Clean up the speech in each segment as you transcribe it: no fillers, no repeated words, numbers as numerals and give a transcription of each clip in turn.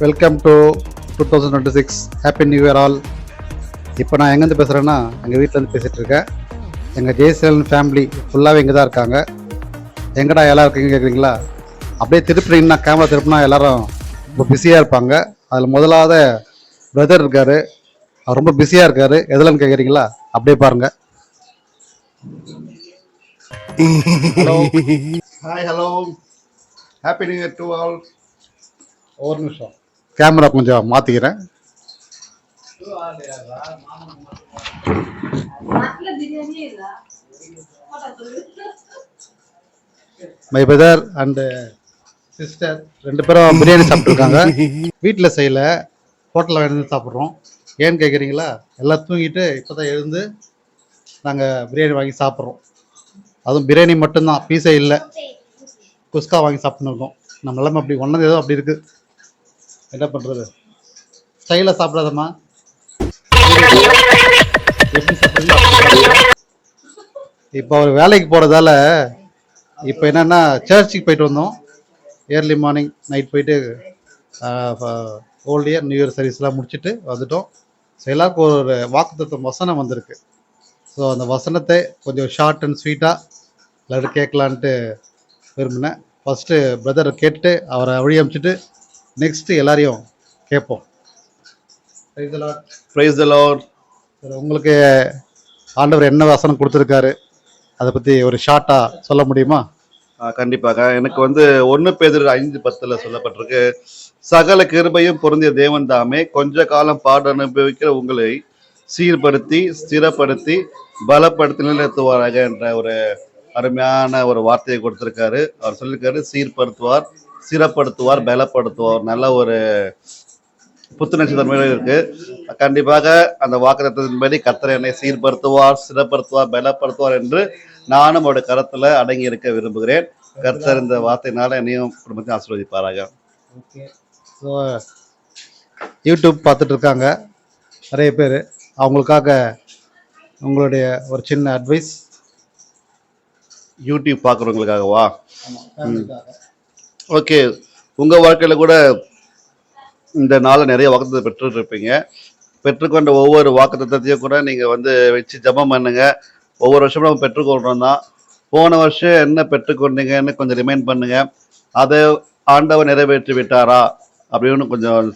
Welcome to 2026 happy new year all. இப்போ நான் எங்கேருந்து பேசுகிறேன்னா எங்கள் வீட்டிலேருந்து பேசிகிட்டு இருக்கேன். எங்கள் ஜெயசீலன் ஃபேமிலி ஃபுல்லாகவே இங்கே தான் இருக்காங்க. எங்கடா எல்லாம் இருக்கீங்க கேட்குறீங்களா? அப்படியே திருப்பினீங்கன்னா கேமரா திருப்பினா எல்லோரும் ரொம்ப பிஸியாக இருப்பாங்க. அதில் முதலாவது பிரதர் இருக்கார், அவர் ரொம்ப பிஸியாக இருக்கார். எதுலன்னு கேட்குறீங்களா? அப்படியே பாருங்கள். Hello, hi, hello, happy new year to all. ஒரு நிமிஷம் கேமரா கொஞ்சம் மாற்றிக்கிறேன். மை பிரதர் அண்டு சிஸ்டர் ரெண்டு பேரும் பிரியாணி சாப்பிட்ருக்காங்க. வீட்டில் செய்யலை, ஹோட்டலில் எழுந்து சாப்பிட்றோம். ஏன்னு கேட்குறீங்களா? எல்லாம் தூங்கிட்டு இப்போ தான் எழுந்து நாங்கள் பிரியாணி வாங்கி சாப்பிட்றோம். அதுவும் பிரியாணி மட்டும்தான், பீஸே இல்லை. குஸ்கா வாங்கி சாப்பிட்னு இருக்கோம். நம்ம எல்லாமே அப்படி ஒன்றது ஏதோ அப்படி இருக்குது. என்ன பண்ணுறது? ஸ்டைலாக சாப்பிடாதம்மா, எப்படி சாப்பிட்றீங்களோ. இப்போ அவர் வேலைக்கு போகிறதால இப்போ என்னென்னா சர்ச்சுக்கு போயிட்டு வந்தோம். ஏர்லி மார்னிங் நைட் போயிட்டு ஓல்ட் இயர் நியூ இயர் சர்வீஸ்லாம் முடிச்சுட்டு வந்துட்டோம். ஸோ எல்லாருக்கும் ஒரு வாக்குத்தத்தம் வசனம் வந்திருக்கு. ஸோ அந்த வசனத்தை கொஞ்சம் ஷார்ட் அண்ட் ஸ்வீட்டாக எல்லாரும் கேட்கலான்ட்டு விரும்பினேன். ஃபஸ்ட்டு பிரதரை கேட்டுட்டு அவரை வழி அமைச்சிட்டு நெக்ஸ்ட்டு எல்லாரையும் கேட்போம். Praise the Lord. உங்களுக்கு ஆண்டவர் என்ன வசனம் கொடுத்துருக்காரு, அதை பற்றி ஒரு ஷார்ட்டாக சொல்ல முடியுமா? கண்டிப்பாக. எனக்கு 1 பேதுரு 5:10 சொல்லப்பட்டிருக்கு, சகல கிருபையும் பொருந்திய தேவன் தாமே கொஞ்ச காலம் பாட அனுபவிக்கிற உங்களை சீர்படுத்தி ஸ்திரப்படுத்தி பலப்படுத்தி நிலைநிறுத்துவாராக என்ற ஒரு அருமையான ஒரு வார்த்தையை கொடுத்திருக்காரு. அவர் சொல்லியிருக்காரு, சீர்படுத்துவார், ஸ்திரப்படுத்துவார், பலப்படுத்துவார். நல்ல ஒரு புத்துணர்ச்சி தன்மையில இருக்கு. கண்டிப்பாக அந்த வாக்குத்தத்தத்தின்படி கர்த்தர் என்னை சீர்படுத்துவார், ஸ்திரப்படுத்துவார், பலப்படுத்துவார் என்று நானும் அவருடைய கரத்துல அடங்கி இருக்க விரும்புகிறேன். கர்த்தர் இந்த வார்த்தையினால என்னையும் குடும்பத்தையும் ஆசீர்வதிப்பாராக. ஓகே. ஸோ யூடியூப் பார்த்துட்டு இருக்காங்க நிறைய பேர், அவங்களுக்காக உங்களுடைய ஒரு சின்ன அட்வைஸ். யூடியூப் பார்க்குறவங்களுக்காகவா? ஓகே. உங்க வாழ்க்கையில கூட இந்த நாளில் நிறைய வாக்குத்தத்தை பெற்றுருப்பீங்க. பெற்றுக்கொண்ட ஒவ்வொரு வாக்குத்தத்தையும் கூட நீங்கள் வச்சு ஜெபம் பண்ணுங்க. ஒவ்வொரு வருஷமும் நம்ம பெற்றுக்கொள்கிறோம் தான். போன வருஷம் என்ன பெற்றுக்கொண்டீங்கன்னு கொஞ்சம் ரிமைண்ட் பண்ணுங்க. அதை ஆண்டவர் நிறைவேற்றி விட்டாரா அப்படின்னு கொஞ்சம்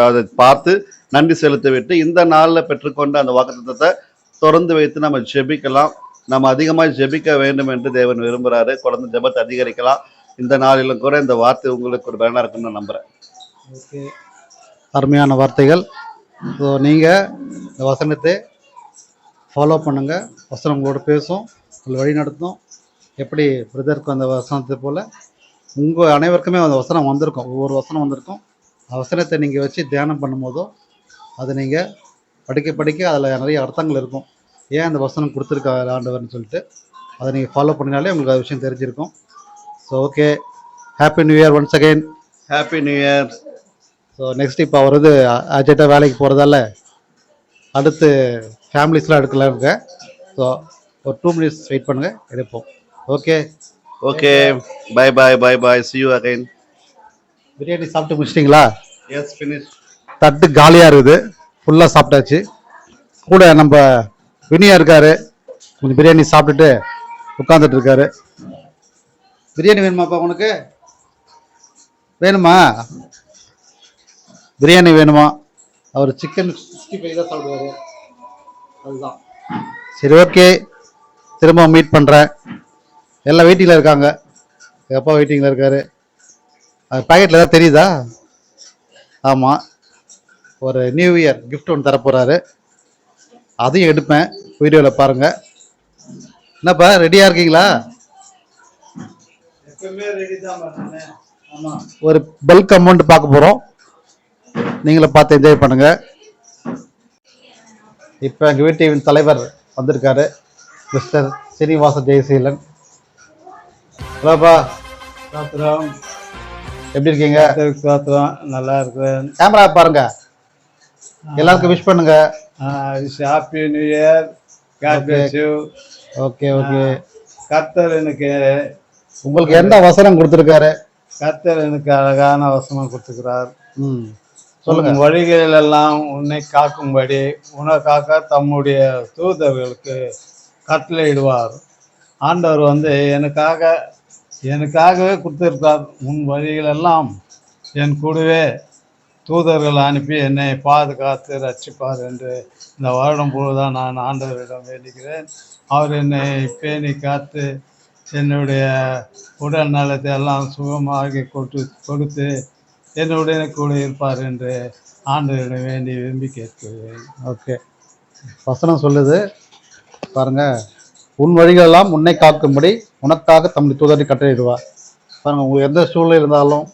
அதை பார்த்து நன்றி செலுத்தி விட்டு இந்த நாளில் பெற்றுக்கொண்ட அந்த வாக்குத்தத்தை தொடர்ந்து வைத்து நம்ம ஜெபிக்கலாம். நம்ம அதிகமாக ஜெபிக்க வேண்டும் என்று தேவன் விரும்புகிறாரு. குழந்தை ஜெபத்தை அதிகரிக்கலாம். இந்த நாளிலும் கூட இந்த வார்த்தை உங்களுக்கு ஒரு பயனாக இருக்குன்னு நான் நம்புகிறேன். ஓகே, அருமையான வார்த்தைகள். ஸோ நீங்கள் இந்த வசனத்தை ஃபாலோ பண்ணுங்கள். வசனம் உங்களோட பேசும், உங்களை வழி நடத்தும். எப்படி பிரதருக்கு அந்த வசனத்தை போல் உங்கள் அனைவருக்குமே அந்த வசனம் வந்திருக்கும். ஒவ்வொரு வசனம் வந்திருக்கும். வசனத்தை நீங்கள் வச்சு தியானம் பண்ணும்போதோ அதை நீங்கள் படிக்க படிக்க அதில் நிறைய அர்த்தங்கள் இருக்கும். ஏன் அந்த வசனம் கொடுத்துருக்காரு ஆண்டவர்னு சொல்லிட்டு அதை நீங்கள் ஃபாலோ பண்ணினாலே உங்களுக்கு அது விஷயம் தெரிஞ்சிருக்கும். So okay, happy new year once again. Happy new year. So next இப்போ அவர் அர்ஜென்ட்டாக வேலைக்கு போகிறதால அடுத்து ஃபேமிலிஸ்லாம் எடுக்கலாம் இருக்கேன். ஸோ ஒரு 2 minutes வெயிட் பண்ணுங்கள், எடுப்போம். Okay okay, bye bye, bye bye, see you again. Biryani சாப்பிட்டு முடிச்சிட்டிங்களா? S, finish. தட்டு காலியாக இருக்குது, ஃபுல்லாக சாப்பிட்டாச்சு. கூட நம்ம வினியா இருக்காரு, கொஞ்சம் பிரியாணி சாப்பிட்டுட்டு உட்காந்துட்டு இருக்காரு. பிரியாணி வேணுமாப்பா? உனக்கு வேணுமா? பிரியாணி வேணுமா? அவர் சிக்கன் 65 தான் சாப்பிடுவாரு. அதுதான் சரி. ஓகே, திரும்ப மீட் பண்ணுறேன். எல்லாம் வெயிட்டிங்கில் இருக்காங்க. எப்பா வெயிட்டிங்கில் இருக்காரு. அது பேக்கெட்டில் ஏதாவது தெரியுதா? ஆமாம், ஒரு நியூ இயர் கிஃப்ட் ஒன்று தரப்போகிறாரு. அதையும் எடுப்பேன், வீடியோவில் பாருங்கள். என்னப்பா, ரெடியாக இருக்கீங்களா? ஆமாம், ஒரு பல்க் அமௌண்ட் பார்க்க போகிறோம். நீங்களே பார்த்து என்ஜாய் பண்ணுங்கள். இப்போ எங்கள் வீட்டின் தலைவர் வந்திருக்காரு, மிஸ்டர் சீனிவாச ஜெயசீலன். ஹலோப்பா, எப்படி இருக்கீங்க? நல்லா இருக்கிறேன். கேமரா பாருங்க, எல்லாருக்கும் விஷ் பண்ணுங்க. Happy new year. Okay okay. கர்த்தர் எனக்கு உங்களுக்கு எந்த வசனம் கொடுத்துருக்காரு? கர்த்தர் எனக்கு அழகான வசனம் கொடுத்துக்கிறார். ம் சொல்லுங்க. உன் வழிகளிலெல்லாம் உன்னை காக்கும்படி உனக்காக தம்முடைய தூதர்களுக்கு கட்டளையிடுவார். ஆண்டவர் வந்து எனக்காகவே கொடுத்திருக்கார். உன் வழிகளெல்லாம் என் கூடவே தூதர்கள் அனுப்பி என்னை பாதுகாத்து ரட்சிப்பார் என்று இந்த வருடம் முழுவதும் நான் ஆண்டவரிடம் வேண்டுகிறேன். அவர் என்னை பேணி காத்து என்னுடைய உடல் நலத்தை எல்லாம் சுகமாக கொடுத்து என்னுடைய கூட இருப்பார் என்று ஆண்டவரிடம் வேண்டி விரும்பி கேட்கிறேன். ஓகே, வசனம் சொல்லுது பாருங்க, உன் வழிகளெல்லாம் உன்னை காக்கும்படி உனக்காக தம்முடைய தூதரை கட்டளையிடுவார். பாருங்க, உங்களுக்கு எந்த சூழ்நிலை இருந்தாலும்,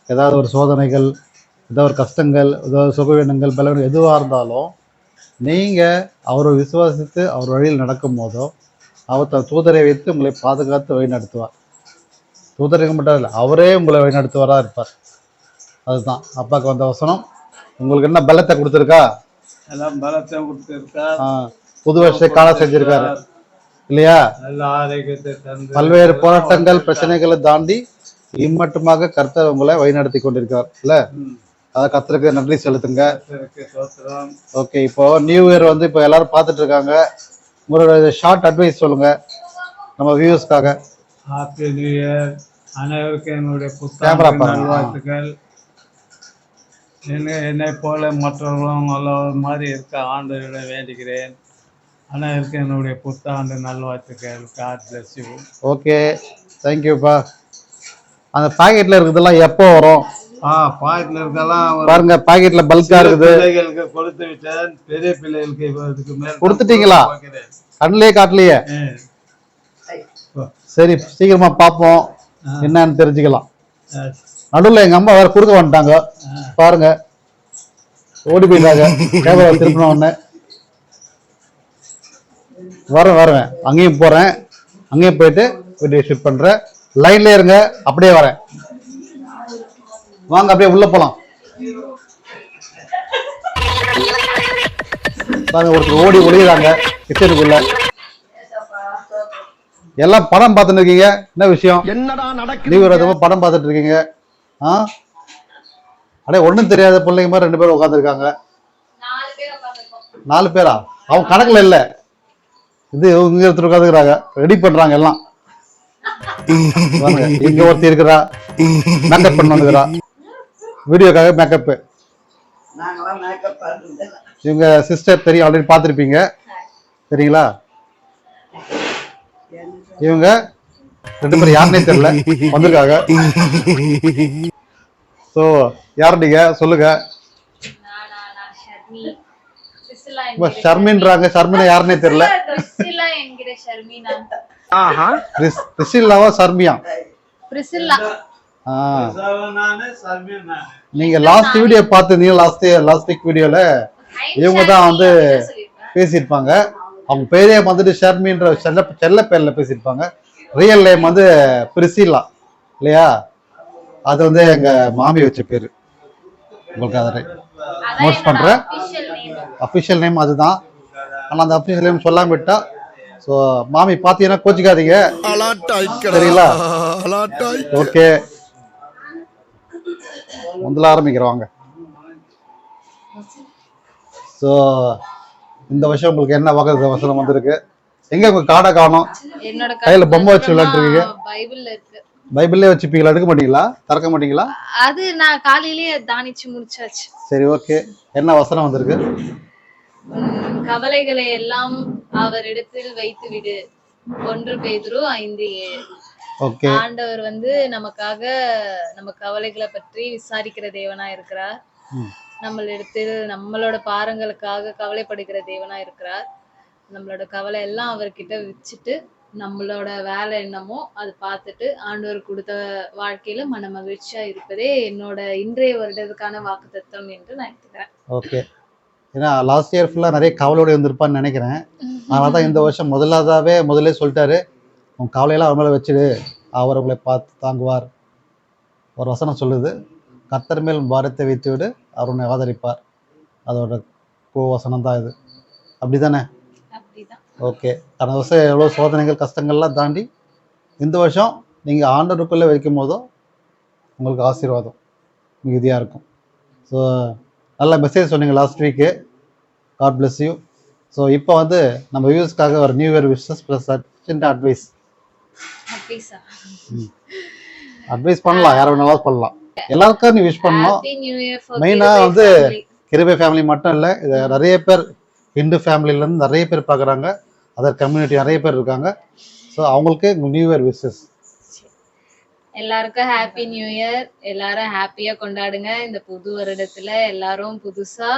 ஏதாவது ஒரு சோதனைகள், ஏதாவது ஒரு கஷ்டங்கள், ஏதாவது சுகவீனங்கள், பலவீனம் எதுவாக இருந்தாலும் நீங்கள் அவரை விசுவாசித்து அவர் வழியில் நடக்கும் போதோ அவர் தன் தூதரை வைத்து உங்களை பாதுகாத்து வழி நடத்துவார். தூதருக்கு மட்டும் இல்லை, அவரே உங்களை வழி நடத்துவாராக இருப்பார். அதுதான் அப்பாவுக்கு வந்த வசனம். உங்களுக்கு என்ன பலத்தை கொடுத்துருக்கா? எல்லாம் பலத்தை கொடுத்திருக்கார். புது வருஷத்தை காண செஞ்சிருக்காரு இல்லையா? நல்ல ஆரோக்கியத்தை தந்து பல்வேறு போராட்டங்கள் பிரச்சனைகளை தாண்டி இம்மட்டுமாக கர்த்தர் உங்களை வழிநடத்தி கொண்டிருக்கார் இல்ல? அதான் கர்த்தருக்கு நன்றி செலுத்துங்க. ஓகே, இப்போ நியூ இயர் வந்து இப்போ எல்லாரும் பார்த்துட்டு இருக்காங்க. உங்களோட ஷார்ட் அட்வைஸ் சொல்லுங்க நம்ம வியூஸ்க்காக. Happy new year. அனைவருக்கும் என்னுடைய கேமரா புத்தாண்டு நல்வாழ்த்துக்கள். என்னை போல மற்றவர்களும் நல்ல மாதிரி இருக்க ஆண்டவரிடம் வேண்டுகிறேன். அனைவருக்கும் என்னுடைய புத்தாண்டு நல்வாழ்த்துக்கள். God bless you. ஓகே, தேங்க்யூப்பா. அந்த பாக்கெட்ல இருக்குதெல்லாம் எப்போ வரும்? பாக்கெட்ல இருக்கலாம் பாருங்க, பாக்கெட்ல பல்கா இருக்குது. பிள்ளைகளுக்கு கொடுத்து விட்டேன். பெரிய பிள்ளைகளுக்கு இதுக்கு மேல கொடுத்துட்டீங்களா? கண்ணிலே காட்டலையே. சரி, சீக்கிரமா பார்ப்போம், என்னன்னு தெரிஞ்சுக்கலாம். நடுவில் எங்க அம்மா வேற கொடுக்க வந்துட்டாங்க பாருங்க, ஓடி போயிட்டாங்க. கேமரா திருப்பின உடனே வரேன், அங்கேயும் போறேன், அங்கேயும் போயிட்டு வீடியோ ஷூட் பண்றேன். லைன்ல இருங்க, அப்படியே வரேன். வாங்க, அப்படியே உள்ள போலாம். பாருங்க, ஒருத்தர் ஓடி ஒளியுறாங்க கிச்சனுக்குள்ள. எல்லாம் படம் பார்த்துட்டு இருக்கீங்க, என்ன விஷயம்? லீவு படம் பார்த்துட்டு இருக்கீங்க. அடே, ஒன்றும் தெரியாத பிள்ளைங்க மாதிரி 2 பேர் உட்காந்துருக்காங்க. 4 பேரா? அவங்க கணக்குல இல்லை, இது இங்க ஒருத்தர் உட்காந்துக்கிறாங்க, ரெடி பண்றாங்க எல்லாம். இங்க ஒருத்தர் இருக்கிறா, மேக்கப் பண்ண வந்துக்கிறா, வீடியோக்காக மேக்கப். இவங்க சிஸ்டர் தெரியும், ஆல்ரெடி பார்த்துருப்பீங்க, சரிங்களா? இவங்க 2 பேர் யாருன்னே தெரியல, வந்திருக்காங்க. ஸோ யார் நீங்க சொல்லுங்க. ஷர்மின்றாங்க, ஷர்மினா யாருன்னே தெரியல. பிரிசில்லாவா சர்மியா? நீங்க லாஸ்ட் வீடியோ பார்த்துருந்தீங்க, லாஸ்ட் வீக் வீடியோல இவங்க தான் வந்து பேசியிருப்பாங்க. அவங்க பேரே வந்துட்டு ஷர்மின்ற செல்ல பேர்ல பேசியிருப்பாங்க. ரியல் நேம் வந்து பிரிசில்லா இல்லையா? அது வந்து எங்க மாமி வச்ச பேரு. உங்களுக்கு அதை நோட் பண்றேன். அஃபிஷியல் நேம் அதுதான். ஆனா அந்த அஃபிஷியல் நேம் சொல்லாம விட்டா, ஸோ மாமி பார்த்தீங்கன்னா கோச்சிக்காதீங்க, சரிங்களா? ஓகே, முதல்ல ஆரம்பிக்கிறோம். ஸோ இந்த வருஷம் உங்களுக்கு என்ன வகை வசனம் வந்திருக்கு? எங்க உங்க காடை காணோம்? கையில பொம்மை வச்சு விளையாட்டு இருக்கீங்க. பைபிள்லயே வச்சுப்பீங்களா? எடுக்க மாட்டீங்களா? திறக்க மாட்டீங்களா? அது நான் காலையிலேயே தானிச்சு முடிச்சாச்சு. சரி, ஓகே. என்ன வசனம் வந்திருக்கு? கவலைகளை எல்லாம் அவரிடத்தில் வைத்து விடு. 1 பேதுரு 5:7. ஓகே. ஆண்டவர் வந்து நமக்காக நம்ம கவலைகளை பற்றி விசாரிக்கிற தேவனா இருக்கிறார். நம்மளிடத்தில் நம்மளோட பாரங்களுக்காக கவலைப்படுகிற தேவனா இருக்கிறார். நம்மளோட கவலை எல்லாம் அவர்கிட்ட வச்சுட்டு நம்மளோட வேலை என்னமோ அது பார்த்துட்டு ஆண்டவர் கொடுத்த வாழ்க்கையில மன மகிழ்ச்சியா இருப்பதே என்னோட இன்றைய வருடத்துக்கான வாக்குத்தத்தம் என்று நான் எடுத்துக்கிறேன். ஓகே. ஏன்னா லாஸ்ட் இயர் ஃபுல்லா நிறைய கவலையோட வந்திருப்பான்னு நினைக்கிறேன். அதனால தான் இந்த வருஷம் முதல்லே சொல்லிட்டாரு, உன் கவலையெல்லாம் அவர் மேலே வச்சுடு, அவர் உங்களை பார்த்து தாங்குவார். ஒரு வசனம் சொல்லுது, கர்த்தர் மேல் பாரத்தை வைத்து விடு, அவர் உன்னை ஆதரிப்பார். அதோட வசனம் தான் இது. அப்படிதானே? ஓகே. கடந்த வருஷம் எவ்வளோ சோதனைகள் கஷ்டங்கள்லாம் தாண்டி இந்த வருஷம் நீங்கள் ஆண்டவருக்குள்ளே வைக்கும் போதோ உங்களுக்கு ஆசீர்வாதம் மிகுதியாக இருக்கும். ஸோ நல்ல மெசேஜ் சொன்னீங்க last week. God bless you. So இப்போ வந்து நம்ம வியூஸ்க்காக ஒரு நியூ இயர் விஷஸ் ப்ளஸ் சின்ன அட்வைஸ் ஹாப்பிஸா அட்வைஸ் பண்ணலாம், யார் வேணாலும் பண்ணலாம். எல்லாருக்கும் நீ விஷ் பண்ணணும். ஹாப்பி நியூ இயர் ஃபார் மெயினாக வந்து கிருபை ஃபேமிலி மட்டும் இல்லை, இது நிறைய பேர் ஹிந்து ஃபேமிலியிலேருந்து நிறைய பேர் பார்க்குறாங்க, அதர் கம்யூனிட்டி நிறைய பேர் இருக்காங்க. ஸோ அவங்களுக்கு நியூ இயர் விஷஸ். எல்லாருக்கும் ஹாப்பி நியூ இயர். எல்லாரும் ஹாப்பியா கொண்டாடுங்க. இந்த புது வருடத்துல எல்லாரும் புதுசா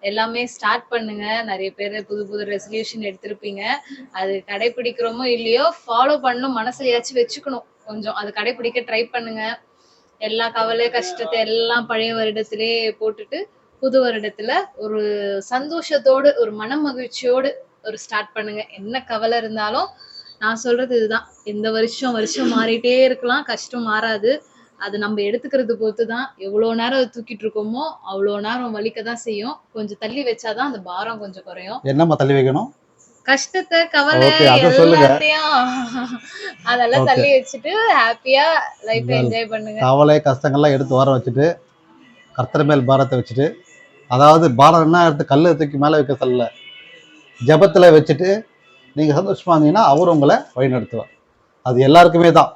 எல்லாமே ஸ்டார்ட் பண்ணுங்க. நிறைய பேர் புது புது ரெசல்யூஷன் எடுத்திருப்பீங்க. அது கடைபிடிக்கிறோமோ இல்லையோ ஃபாலோ பண்ணணும், மனசுலயாச்சும் வச்சுக்கணும். கொஞ்சம் அது கடைபிடிக்க ட்ரை பண்ணுங்க. எல்லா கவலை கஷ்டத்தை எல்லாம் பழைய வருடத்திலே போட்டுட்டு புது வருடத்துல ஒரு சந்தோஷத்தோடு ஒரு மன மகிழ்ச்சியோடு ஒரு ஸ்டார்ட் பண்ணுங்க. என்ன கவலை இருந்தாலும் நான் சொல்றது இதுதான், இந்த வருஷம் மாறிட்டே இருக்கலாம், கஷ்டம் மாறாது. அது நம்ம எடுத்துக்கிறது பொறுத்து தான். எவ்வளோ நேரம் அதை தூக்கிட்டு இருக்கோமோ அவ்வளோ நேரம் வலிக்க தான் செய்யும். கொஞ்சம் தள்ளி வச்சாதான் அந்த பாரம் கொஞ்சம் குறையும். என்னம்மா தள்ளி வைக்கணும்? கஷ்டத்தை கவலை Okay, அதை சொல்லுங்க. எல்லாத்தையும் அதெல்லாம் தள்ளி வச்சுட்டு ஹாப்பியா லைஃப் என்ஜாய் பண்ணுங்க. கவலை கஷ்டங்கள்லாம் எடுத்து வர வச்சுட்டு கர்த்தர் மேல் பாரத்தை வச்சுட்டு, அதாவது பாரம் என்ன எடுத்து கல்லை தூக்கி மேலே வைக்க சொல்லல, ஜெபத்தில் வச்சுட்டு நீங்கள் சந்தோஷமாக இருந்தீங்கன்னா அவர் உங்களை வழிநடத்துவார். அது எல்லாருக்குமே தான்,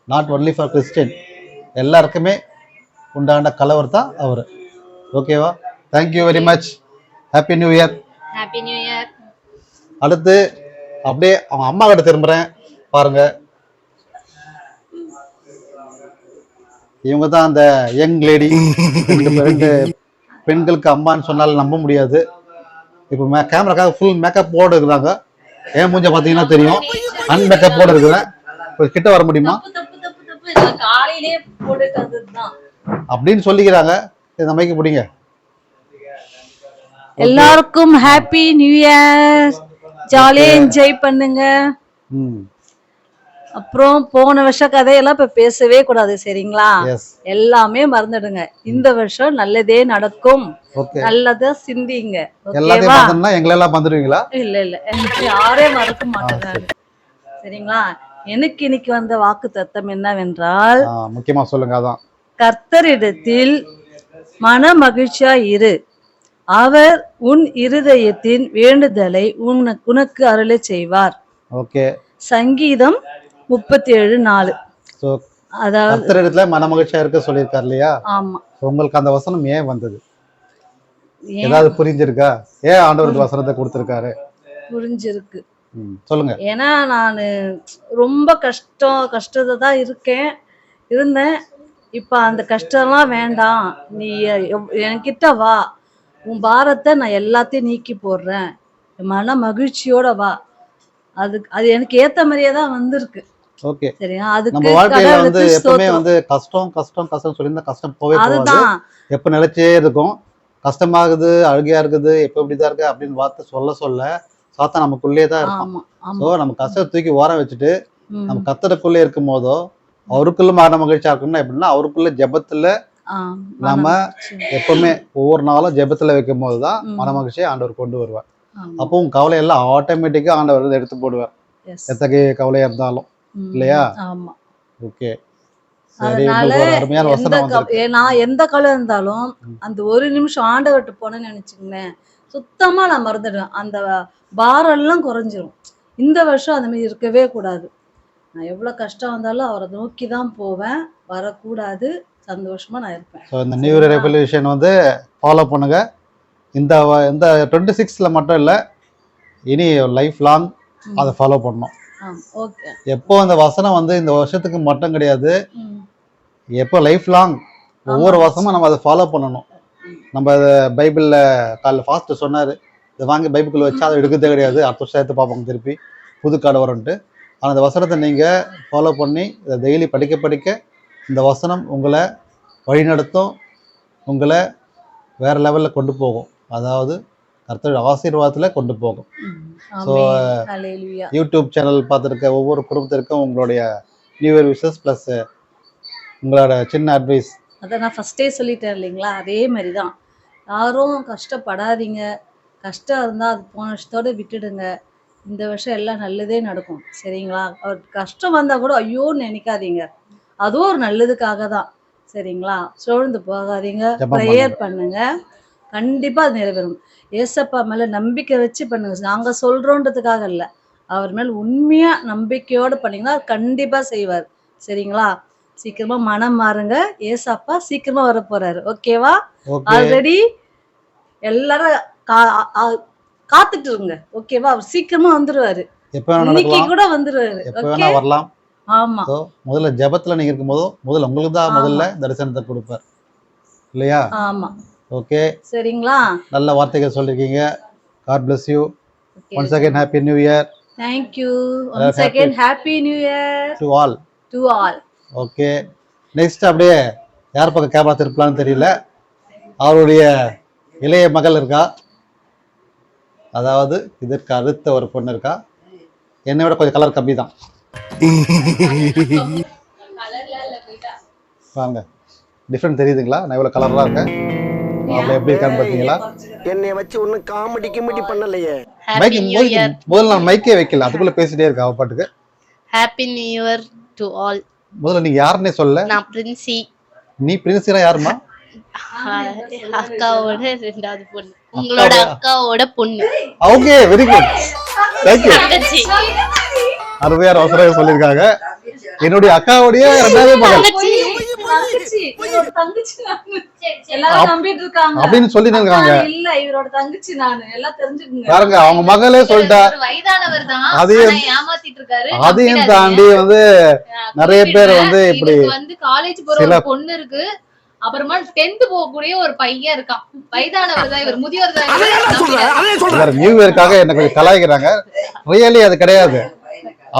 நாட் ஒன்லி ஃபார் கிறிஸ்டின், எல்லாருக்குமே உண்டான கலவர் தான் அவர். ஓகேவா? Thank you very much. Happy new year. Happy new year. அடுத்து அப்படியே அவங்க அம்மா கிட்ட திரும்புகிறேன் பாருங்க. இவங்க தான் அந்த யங் லேடி. ரெண்டு பெண்களுக்கு அம்மான்னு சொன்னாலும் நம்ப முடியாது. இப்போ கேமராக்காக ஃபுல் மேக்கப் போர்டு இருக்கிறாங்க. ஏன் மூஞ்ச பார்த்தீங்கன்னா தெரியும், அன்மேக்கப் போர்டு இருக்கிறேன். இப்போ கிட்ட வர முடியுமா காலையிலே போட்டுட்டு வந்ததுதான் அப்படின்னு சொல்லிக்கிறாங்க. இந்த மைக்கு பிடிங்க. எல்லாருக்கும் ஹாப்பி நியூ இயர். ஜாலியா என்ஜாய் பண்ணுங்க. ம் அப்புறம் போன வருஷ கதையெல்லாம் இப்ப பேசவே கூடாது, சரிங்களா? எஸ் எல்லாமே மறந்துடுங்க. இந்த வருஷம் நல்லதே நடக்கும். ஓகே. நல்லதா சிந்திங்க. எல்லாத்தையும் ஓகேவா? பார்த்தோம்னா எங்களெல்லாம் வந்துடுவீங்களா? இல்ல இல்ல, எனக்கு யாரே மறக்க மாட்டேன். சரிங்களா? எனக்கு இன்னைக்கு வந்த வாக்கு தத்தம் என்னவென்றால், முக்கியமா சொல்லுங்க. அதான், கர்த்தரிடத்தில் மன மகிழ்ச்சியா இரு, அவர் உன் இருதயத்தின் வேண்டுதலை உனக்கு அருளை செய்வார். ஓகே. சங்கீதம் 37:4. ஸோ அதாவது கர்த்தரிடத்துல மன மகிழ்ச்சியா இருக்க சொல்லியிருக்காரு இல்லையா? ஆமா. உங்களுக்கு அந்த வசனம் ஏன் வந்தது? ஏன் ஏதாவது புரிஞ்சிருக்கா? ஏன் ஆண்டவர் இந்த வசனத்தை கொடுத்திருக்காரு? புரிஞ்சிருக்கு. சொல்லுங்க. ஏன்னா நான் ரொம்ப கஷ்டத்தை தான் இருந்தேன். இப்ப அந்த கஷ்டம்லாம் வேண்டாம், நீ என்கிட்ட வா, உன் பாரத்தை நான் எல்லாத்தையும் நீக்கி போடுறேன், மன மகிழ்ச்சியோட வா. அது எனக்கு ஏத்த மாதிரியே தான் வந்திருக்கு. ஓகே. சரியா? நம்ம அதுக்கு வாழ்க்கையில வந்து கடவுளுக்கு எப்பவுமே ஸ்தோத்திரம். வந்து கஷ்டம் சொல்லியிருந்தா கஷ்டம் போவே போகாது. அதுதான். எப்ப நிலைச்சே இருக்கும். கஷ்டமாகுது, அழுகையா இருக்குது, எப்ப இப்படிதான் இருக்கு அப்படின்னு வார்த்தை சொல்ல சாத்தா நமக்குள்ளே தான் இருக்கும். ஆமா ஆமா. ஸோ நம்ம கஷ்டத்தை தூக்கி ஓரம் வச்சுட்டு ம். நம்ம கர்த்தருக்குள்ளே இருக்கும் போதோ அவருக்குள்ள மன மகிழ்ச்சியா இருக்கணும்னா எப்படின்னா, அவருக்குள்ள ஜெபத்துல ஆ, நம்ம மனம். எப்பவுமே ஒவ்வொரு நாளும் ஜெபத்துல வைக்கும் போதுதான் ம். மன மகிழ்ச்சியை ஆண்டவர் கொண்டு வருவார். ஆமா. அப்போ உங்க கவலை எல்லாம் ஆட்டோமேட்டிக்கா ஆண்டவர் வந்து எடுத்து போடுவார், Yes. எத்தகைய கவலையா இருந்தாலும். ம். இல்லையா? ஆமா. ஓகே. சரி, அதனால உங்களுக்கு ஒரு அருமையான எந்த வசனம் வந்திருக்கு. நான் எந்த கவலை இருந்தாலும் அந்த ஒரு நிமிஷம் ஆண்டவர்கிட்ட போனேன்னு நினைச்சுங்களேன், சுத்தமா நான் மறந்துடுவேன். அந்த பாரம் எல்லாம் குறைஞ்சிரும். இந்த வருஷம் அந்த மாதிரி இருக்கவே கூடாது. நான் எவ்வளவு கஷ்டம் வந்தாலும் அவரை நோக்கி தான் போவேன், வரக்கூடாது. சந்தோஷமா நான் இருப்பேன். ஸோ இந்த நியூ இயர் ரெவல்யூஷன் வந்து ஃபாலோ பண்ணுங்க. இந்த 26ல மட்டும் இல்லை, இனி லைஃப் லாங் அதை ஃபாலோ பண்ணணும். ஓகே. எப்போ அந்த வசனம் வந்து இந்த வருஷத்துக்கு மட்டும் கிடையாது, ம். எப்போ லைஃப் லாங் ஒவ்வொரு வருஷமும் நம்ம அதை ஃபாலோ பண்ணணும். நம்ம அதை பைபிளில் காலைல ஃபாஸ்ட்டு சொன்னார், இதை வாங்கி பைபிளுக்குள்ள வச்சா அதை எடுக்கிறதே கிடையாது, அடுத்த வருஷம் எடுத்து பார்ப்பாங்க திருப்பி புது கார்டு வரும்ன்ட்டு. ஆனால் அந்த வசனத்தை நீங்கள் ஃபாலோ பண்ணி இதை டெய்லி படிக்க இந்த வசனம் உங்களை வழிநடத்தும், உங்களை வேறு லெவலில் கொண்டு போகும். அதாவது கர்த்தருடைய ஆசீர்வாதத்தில் கொண்டு போகும். ஸோ ஆமென். ஹல்லேலூயா. யூடியூப் சேனல் பார்த்துருக்க ஒவ்வொரு குடும்பத்திற்கும் உங்களுடைய நியூ இயர் விஷஸ் ப்ளஸ் உங்களோட சின்ன அட்வைஸ். அதை நான் ஃபஸ்ட்டே சொல்லிட்டேன் இல்லைங்களா? அதே மாதிரி தான். யாரும் கஷ்டப்படாதீங்க. கஷ்டம் இருந்தால் அது போன வருஷத்தோடு விட்டுடுங்க. இந்த வருஷம் எல்லாம் நல்லதே நடக்கும், சரிங்களா? கஷ்டம் வந்தால் கூட ஐயோன்னு நினைக்காதீங்க, அதுவும் ஒரு நல்லதுக்காக தான். சரிங்களா? சோர்ந்து போகாதீங்க, ஜெபம் ப்ரேயர் பண்ணுங்க. கண்டிப்பா அது நிறைவேறும். ஏசப்பா மேல நம்பிக்கை வச்சு பண்ணுங்க. நாங்க சொல்றோன்றதுக்காக இல்ல. அவர் மேல உண்மையா நம்பிக்கையோட பண்ணீங்கன்னா கண்டிப்பா செய்வார். சரிங்களா? சீக்கிரமா மனம் மாறுங்க. ஏசப்பா சீக்கிரமா வரப்போறாரு. ஓகேவா? ஓகே. ஆல்ரெடி எல்லாரும் கா- ஆ- காத்துட்டு இருங்க. ஓகேவா? அவர் சீக்கிரமா வந்துருவாரு. எப்போ வேணா இன்னைக்கு நடக்கலாம், கூட வந்துருவாரு. எப்போ ஓகே? வேணா வரலாம். ஆமா, ஸோ முதல்ல ஜெபத்தில் நீங்கள் இருக்கும்போது முதல்ல உங்களுக்கு தான் முதல்ல ஆமா, தரிசனத்தை கொடுப்பார் இல்லையா? ஆமா. ஓகே. சரிங்களா? நல்ல வார்த்தைகள் சொல்லியிருக்கீங்க. God bless you. Okay. Once again happy new year Thank you. Once again, Happy New Year to all. to all. Okay. Next அப்படியே யார் பக்கம் கேமரா திருப்பலான்னு தெரியல. அவருடைய இளைய மகள் இருக்கா, அதாவது இதற்கு அடுத்த ஒரு பொண்ணு இருக்கா. என்னை விட கொஞ்சம் கலர் கம்மி தான். வாங்க, டிஃப்ரெண்ட் தெரியுதுங்களா? நான் இவ்வளோ கலராக இருக்கேன். அவளை எப்படி இருக்கான்னு பார்த்தீங்களா? என்னை வச்சு ஒன்னும் காமெடி கிமெடி பண்ணலையே. மைக் முதல்ல நான் மைக்கே வைக்கல, அதுக்குள்ள பேசிட்டே இருக்கா அவ பாட்டுக்கு. Happy new year to all. முதல்ல நீங்க யாருன்னே சொல்ல. நான் பிரின்சி, நீ பிரின்சினா யாருமா? அக்காவோட ரெண்டாவது பொண்ணு, உங்களோட அக்காவோட பொண்ணு. Okay, very good, thank you. தங்கச்சி. அறுபதாயிரம் அவசரம் சொல்லியிருக்காங்க. என்னுடைய அக்காவுடைய ரெண்டாவது மகள் தங்கச்சி, இவரோட தங்கச்சி நானு. எல்லாரும் நம்பிட்டு இருக்காங்க. அப்படின்னு சொல்லி இருக்காங்க. அக்கா இல்ல, இவரோட தங்கச்சி நானு. எல்லாம் தெரிஞ்சுக்குங்க. பாருங்க, அவங்க மகளே சொல்லிட்டா. ஒரு வயதானவர் தான், அதையும் ஆனா ஏமாத்திட்டு இருக்காரு. அதையும் நம்பிடாதீங்க. தாண்டி வந்து நிறைய பேர் வந்து இப்படி இவருக்கு வந்து காலேஜ் போற சில- ஒரு பொண்ணு இருக்கு, அப்புறமா 10th போகக்கூடிய ஒரு பையன் இருக்கான். வயதானவர் தான் இவர், முதியோர் தான் இவர். வேற நியூ இயர்க்காக என்ன கொஞ்சம் கலாய்க்கிறாங்க. ரியலி அது கிடையாது.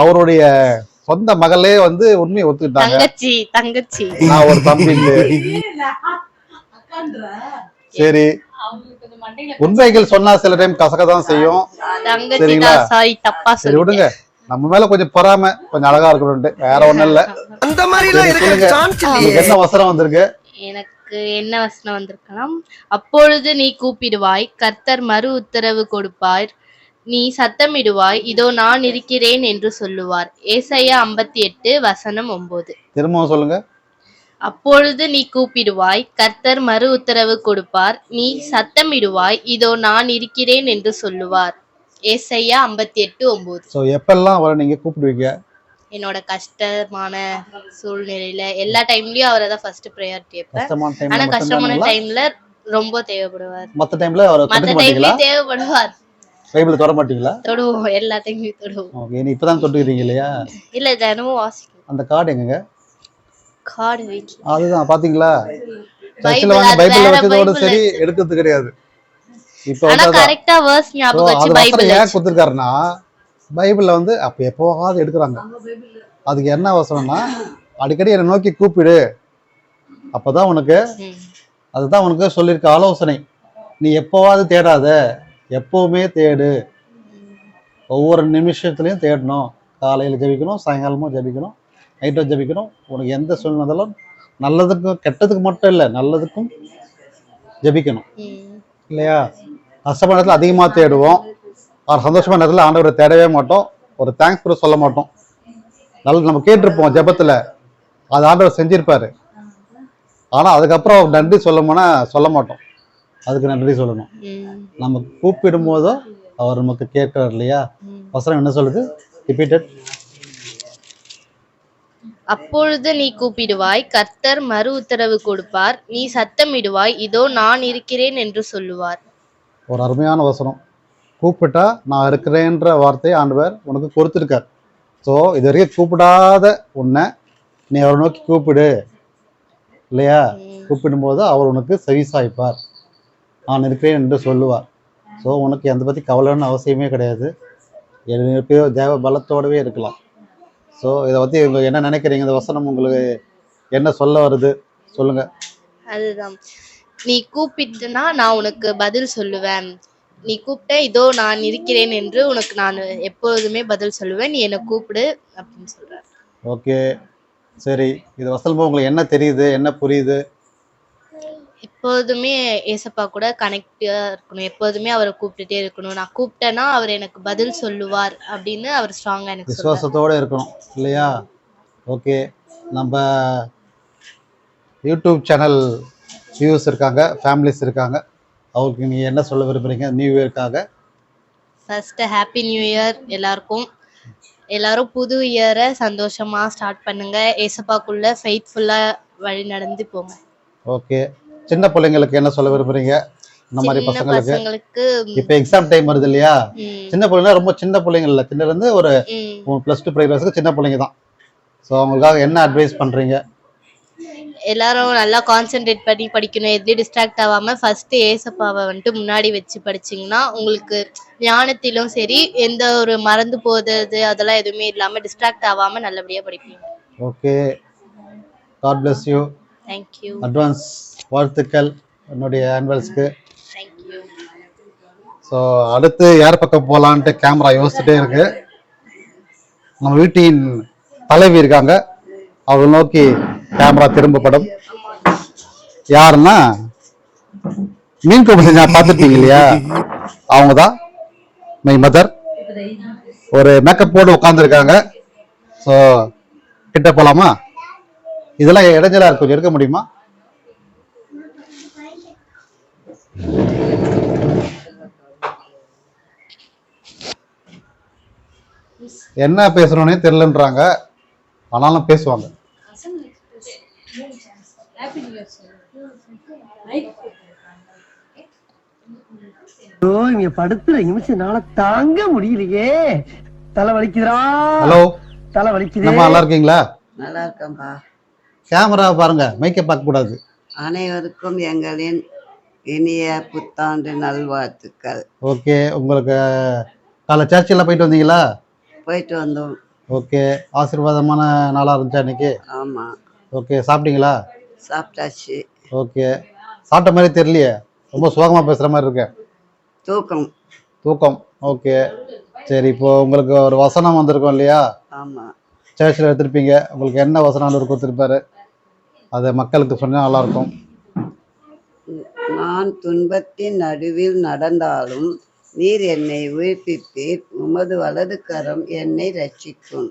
அவருடைய சொந்த மகளே வந்து உண்மையை ஒத்துக்கிட்டாங்க. தங்கச்சி தங்கச்சி. நான் ஒரு தம்பி. அக்கான்ற. சரி, அவங்களுக்கு கொஞ்சம் மண்டையில உண்மைகள் சொன்னா சில டைம் கசக்கதான் செய்யும். தங்கச்சி சரிங்களா? தான், சாரி தப்பா சரி விடுங்க, நம்ம மேல கொஞ்சம் பொறாம, கொஞ்சம் அழகா இருக்கணும்ட்டு, வேற ஒண்ணும் இல்ல. அந்த மாதிரி எல்லாம் சரி, இருக்க சொல்லுங்க. சான்ஸ் இல்லையே. உங்களுக்கு என்ன அவசரம் வந்திருக்கு? எனக்கு என்ன வசனம் வந்திருக்கலாம்? அப்பொழுது நீ கூப்பிடுவாய், கர்த்தர் மறு உத்தரவு கொடுப்பார், நீ சத்தமிடுவாய், இதோ நான் இருக்கிறேன் என்று சொல்லுவார். ஏசாயா 58:9. திரும்பவும் சொல்லுங்க. அப்பொழுது நீ கூப்பிடுவாய், கர்த்தர் மறு உத்தரவு கொடுப்பார், நீ சத்தமிடுவாய், இதோ நான் இருக்கிறேன் என்று சொல்லுவார். ஏசாயா 58:9. ஸோ எப்பெல்லாம் அவரை நீங்க கூப்பிடுவீங்க? என்னோட கஷ்டமான சூழ்நிலையில எல்லா டைம்லயும் அவரை தான் ஃபர்ஸ்ட் ப்ரையாரிட்டி வைப்பேன். கஷ்டமான டைம்ல ஆனா கஷ்டமான மட்டும்தான், டைம்ல ரொம்ப தேவைப்படுவார். மற்ற டைம்ல அவரை மத்த கண்டுக்க மாட்டீங்களா? டைம்லயும் தேவைப்படுவார். பைபிள் தொட மாட்டீங்களா? தொடுவோம், எல்லா டைம்லயும் தொடுவோம். ஓகே, நீ இப்பதான் தொட்டுக்கிறீங்க இல்லையா? இல்ல தினமும் வாசிக்கணும். அந்த கார்டு எங்கங்க? கார்டு வீட்ல. அதுதான் பாத்தீங்களா, சர்ச்சில் பைபிள், வாங்க அது பைபிள்ல வேற வச்சதோட பைபிள். சரி, எடுக்கிறது கிடையாது. இப்போ ஆனா வந்து கரெக்டா வேர்ஸ் So, ஞாபகம் அது வச்சு வசனம் பைபிள் ஏன் கொடுத்துருக்காருன்னா, பைபிள்ல வந்து அப்ப எப்போவாவது எடுக்கிறாங்க. அதுக்கு என்ன அவசரம்னா, அடிக்கடி என்னை நோக்கி கூப்பிடு, அப்பதான் உனக்கு, அதுதான் உனக்கு சொல்லியிருக்க ஆலோசனை. நீ எப்போவாவது தேடாத, எப்பவுமே தேடு. ஒவ்வொரு நிமிஷத்துலையும் தேடணும். காலையில் ஜெபிக்கணும், சாயங்காலமும் ஜெபிக்கணும், நைட்டும் ஜெபிக்கணும். உனக்கு எந்த சூழ்நிலை இருந்தாலும் நல்லதுக்கும் கெட்டதுக்கு மட்டும் இல்லை, நல்லதுக்கும் ஜெபிக்கணும் இல்லையா? கஷ்டமான நேரத்தில் அதிகமாக தேடுவோம், அவர் சந்தோஷமான நேரத்தில் ஆண்டவரை தேடவே மாட்டோம், ஒரு தேங்க்ஸ் கூட சொல்ல மாட்டோம். நம்ம கேட்டிருப்போம் ஜெபத்தில், அது ஆண்டவர் செஞ்சிருப்பாரு. ஆனால் அதுக்கப்புறம் அவர் நன்றி சொல்ல மாட்டோம். அதுக்கு நன்றி சொல்லணும். நம்ம கூப்பிடும் போதோ அவர் நமக்கு கேட்கிறார் இல்லையா? வசனம் என்ன சொல்லுது? ரிப்பீட்டட். அப்பொழுது நீ கூப்பிடுவாய், கர்த்தர் மறு உத்தரவு கொடுப்பார், நீ சத்தமிடுவாய், இதோ நான் இருக்கிறேன் என்று சொல்லுவார். ஒரு அருமையான வசனம். கூப்பிட்டா நான் இருக்கிறேன்ற வார்த்தையை ஆண்டவர் உனக்கு கொடுத்துருக்கார். ஸோ இது வரைக்கும் கூப்பிடாத உன்னை நீ அவரை நோக்கி கூப்பிடு இல்லையா? கூப்பிடும்போது அவர் உனக்கு செவிசாய்ப்பார், நான் இருக்கிறேன் என்று சொல்லுவார். ஸோ உனக்கு எந்த பற்றி கவலைன்னு அவசியமே கிடையாது. எப்பயோ தேவ பலத்தோடவே இருக்கலாம். ஸோ இதை பற்றி உங்களுக்கு என்ன நினைக்கிறீங்க? இந்த வசனம் உங்களுக்கு என்ன சொல்ல வருது சொல்லுங்க. அதுதான், நீ கூப்பிட்டுனா நான் உனக்கு பதில் சொல்லுவேன். நீ கூப்பிட்ட, இதோ நான் இருக்கிறேன் என்று உனக்கு நான் எப்பொழுதுமே பதில் சொல்லுவேன், நீ என்னை கூப்பிடு அப்படின்னு சொல்றாரு. ஓகே, சரி. இது வசனம் உங்களுக்கு என்ன தெரியுது, என்ன புரியுது? எப்போதுமே ஏசப்பா கூட கனெக்டா இருக்கணும், எப்போதுமே அவரை கூப்பிட்டுட்டே இருக்கணும். நான் கூப்பிட்டேன்னா அவர் எனக்கு பதில் சொல்லுவார் அப்படின்னு அவர் ஸ்ட்ராங்கா எனக்கு சொல்றாரு. விசுவாசத்தோடு இருக்கணும் இல்லையா? ஓகே, நம்ம யூடியூப் சேனல் வியூஸ் இருக்காங்க, ஃபேமிலிஸ் இருக்காங்க. அவருக்கு நீங்கள் என்ன சொல்ல விரும்புகிறீங்க நியூ இயர்க்காக? ஃபர்ஸ்ட் ஹாப்பி நியூ இயர் எல்லாருக்கும். எல்லாரும் புது இயரை சந்தோஷமா ஸ்டார்ட் பண்ணுங்க. ஏசப்பாக்குள்ள ஃபெய்த்ஃபுல்லா வழி நடந்து போங்க. ஓகே. சின்ன பிள்ளைங்களுக்கு என்ன சொல்ல விரும்புகிறீங்க? இந்த மாதிரி சின்ன பசங்களுக்கு பசங்களுக்கு இப்போ எக்ஸாம் டைம் வருது இல்லையா? ம், சின்ன பிள்ளைங்க ரொம்ப சின்ன பிள்ளைங்க இல்லை, சின்னலேருந்து ஒரு ம், +2 படிக்கிற வயசுக்கு சின்ன பிள்ளைங்க தான். ஸோ அவங்களுக்காக என்ன அட்வைஸ் பண்ணுறீங்க? எல்லாரும் நல்லா கான்சென்ட்ரேட் பண்ணி படிக்கணும். எதுலயும் டிஸ்ட்ராக்ட் ஆகாம ஃபர்ஸ்ட் ஏசப்பாவை வந்துட்டு முன்னாடி வச்சு படிச்சீங்கன்னா உங்களுக்கு ஞானத்திலும் சரி எந்த ஒரு மறந்து போறது அதெல்லாம் எதுவுமே இல்லாம டிஸ்ட்ராக்ட் ஆகாம நல்லபடியா படிப்பீங்க. Okay. God bless you. Thank you. Advance வாழ்த்துக்கள் என்னுடைய ஆனுவல்ஸ்க்கு. தேங்க்யூ. ஸோ அடுத்து யார் பக்கம் போகலான்ட்டு கேமரா யோசிச்சுட்டே இருக்கு. நம்ம வீட்டின் தலைவி இருக்காங்க, அவளை நோக்கி கேமரா திரும்பப்படும். யாருன்னா மீன் குழம்பு நான் பார்த்துருப்பீங்க இல்லையா, அவங்க தான் மை மதர். ஒரு மேக்கப் போட்டு உட்காந்துருக்காங்க. ஸோ கிட்ட போகலாமா? இதெல்லாம் இடைஞ்சலா இருக்கு, கொஞ்சம் எடுக்க முடியுமா? என்ன பேசுறோன்னே தெரியலன்றாங்க, ஆனாலும் பேசுவாங்க. இங்க படுத்துற நிமிஷம் தாங்க முடியலையே. தலை வலிக்குதுடா. ஹலோ, தலை வலிக்குது. நம்ம நல்லா இருக்கீங்களா? நல்லா இருக்கேன்பா. கேமரா பாருங்க, மைக்கை பார்க்க கூடாது. அனைவருக்கும் எங்களின் இனிய புத்தாண்டு நல்வாழ்த்துக்கள். ஓகே. உங்களுக்கு காலை சர்ச்செல்லாம் போயிட்டு வந்தீங்களா? போயிட்டு வந்தோம். ஓகே. ஆசீர்வாதமான நாளாக இருந்துச்சா இன்னைக்கு? ஆமா, ஓகே. சாப்பிட்டீங்களா? சாப்பிட்டாச்சு. ஓகே. சாப்பிட்ட மாதிரி தெரியலையே, ரொம்ப சோகமாக பேசுகிற மாதிரி இருக்கு. தூக்கம். தூக்கம். ஓகே. சரி, இப்போ உங்களுக்கு ஒரு வசனம் வந்திருக்கும் இல்லையா? ஆமா, சர்ச்சில் எடுத்திருப்பீங்க. உங்களுக்கு என்ன வசனம் ஆண்டவர் கொடுத்துருப்பாரு, அதை மக்களுக்கு சொன்னால் நல்லாயிருக்கும். நான் துன்பத்தின் நடுவில் நடந்தாலும் நீர் என்னை உயிர்ப்பிப்பீர், உமது வலது கரம் என்னை ரட்சிக்கும்.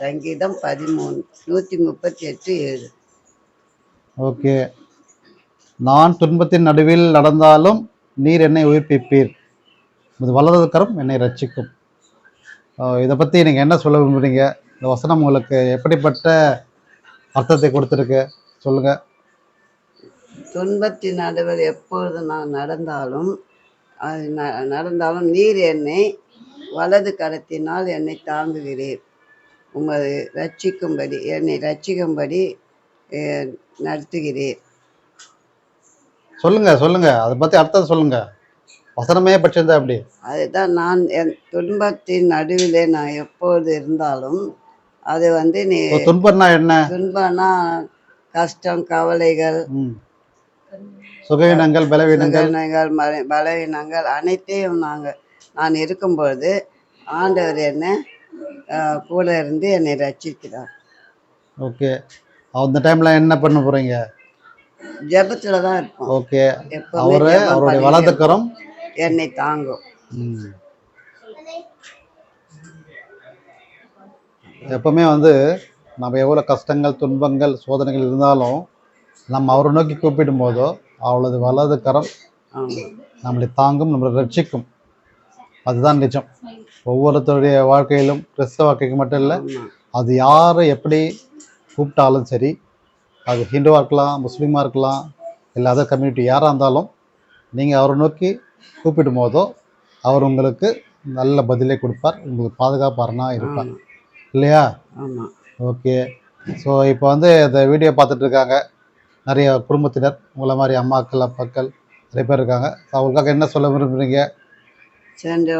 சங்கீதம் 13:138-7. ஓகே. நான் துன்பத்தின் நடுவில் நடந்தாலும் நீர் என்னை உயிர்ப்பிப்பீர், உமது வலது கரம் என்னை ரட்சிக்கும். இதை பற்றி நீங்கள் என்ன சொல்ல விரும்புகிறீங்க? இந்த வசனம் உங்களுக்கு எப்படிப்பட்ட அர்த்தத்தை கொடுத்துருக்கு சொல்லுங்கள். துன்பத்தின் நடுவில் எப்பொழுது நான் நடந்தாலும் நடந்தாலும் நீர் என்னை வலது கரத்தினால் என்னை தாங்குகிறீர், உமது ரட்சிக்கும்படி என்னை ரட்சிக்கும்படி நடத்துகிறீர். சொல்லுங்க சொல்லுங்க, அதை பற்றி அர்த்தம் சொல்லுங்க. வசனமே படிச்சிருந்தா அப்படி. அதுதான், நான் என் துன்பத்தின் நடுவிலே நான் எப்பொழுது இருந்தாலும் அது நீ துன்பம்னா என்ன? துன்பம்னா கஷ்டம், கவலைகள், சுகவீனங்கள், பலவீனங்கள், பலவீனங்கள் அனைத்தையும் நான் இருக்கும்பொழுது ஆண்டவர் என்ன கூட இருந்து என்னை ரட்சிக்கிறார். ஓகே. அந்த டைம்ல என்ன பண்ண போறீங்க? ஜெபத்துல தான் இருப்போம். ஓகே. எப்பவுமே அவருடைய வலது கரம் என்னை தாங்கும். எப்பவுமே நம்ம எவ்வளோ கஷ்டங்கள், துன்பங்கள், சோதனைகள் இருந்தாலும் நம்ம அவரை நோக்கி கூப்பிடும் போதோ அவளது வலது கரம் நம்மளை தாங்கும், நம்மளை ரட்சிக்கும். அதுதான் நிஜம். ஒவ்வொருத்தருடைய வாழ்க்கையிலும், கிறிஸ்தவ வாழ்க்கைக்கு மட்டும் இல்லை, அது யாரை எப்படி கூப்பிட்டாலும் சரி, அது ஹிந்துவாக இருக்கலாம், முஸ்லீமாக இருக்கலாம், இல்லை அதர் கம்யூனிட்டி யாராக இருந்தாலும் நீங்கள் அவரை நோக்கி கூப்பிடும் போதோ அவர் உங்களுக்கு நல்ல பதிலை கொடுப்பார், உங்களுக்கு பாதுகாப்பாரனா இருப்பார் இல்லையா? ஆமாம். ஓகே. ஸோ இப்போ இந்த வீடியோ பார்த்துட்டு இருக்காங்க நிறைய குடும்பத்தினர், உங்களை மாதிரி அம்மாக்கள், அப்பாக்கள் நிறைய பேர் இருக்காங்க. அவங்களுக்காக என்ன சொல்ல விரும்புகிறீங்க? சென்ற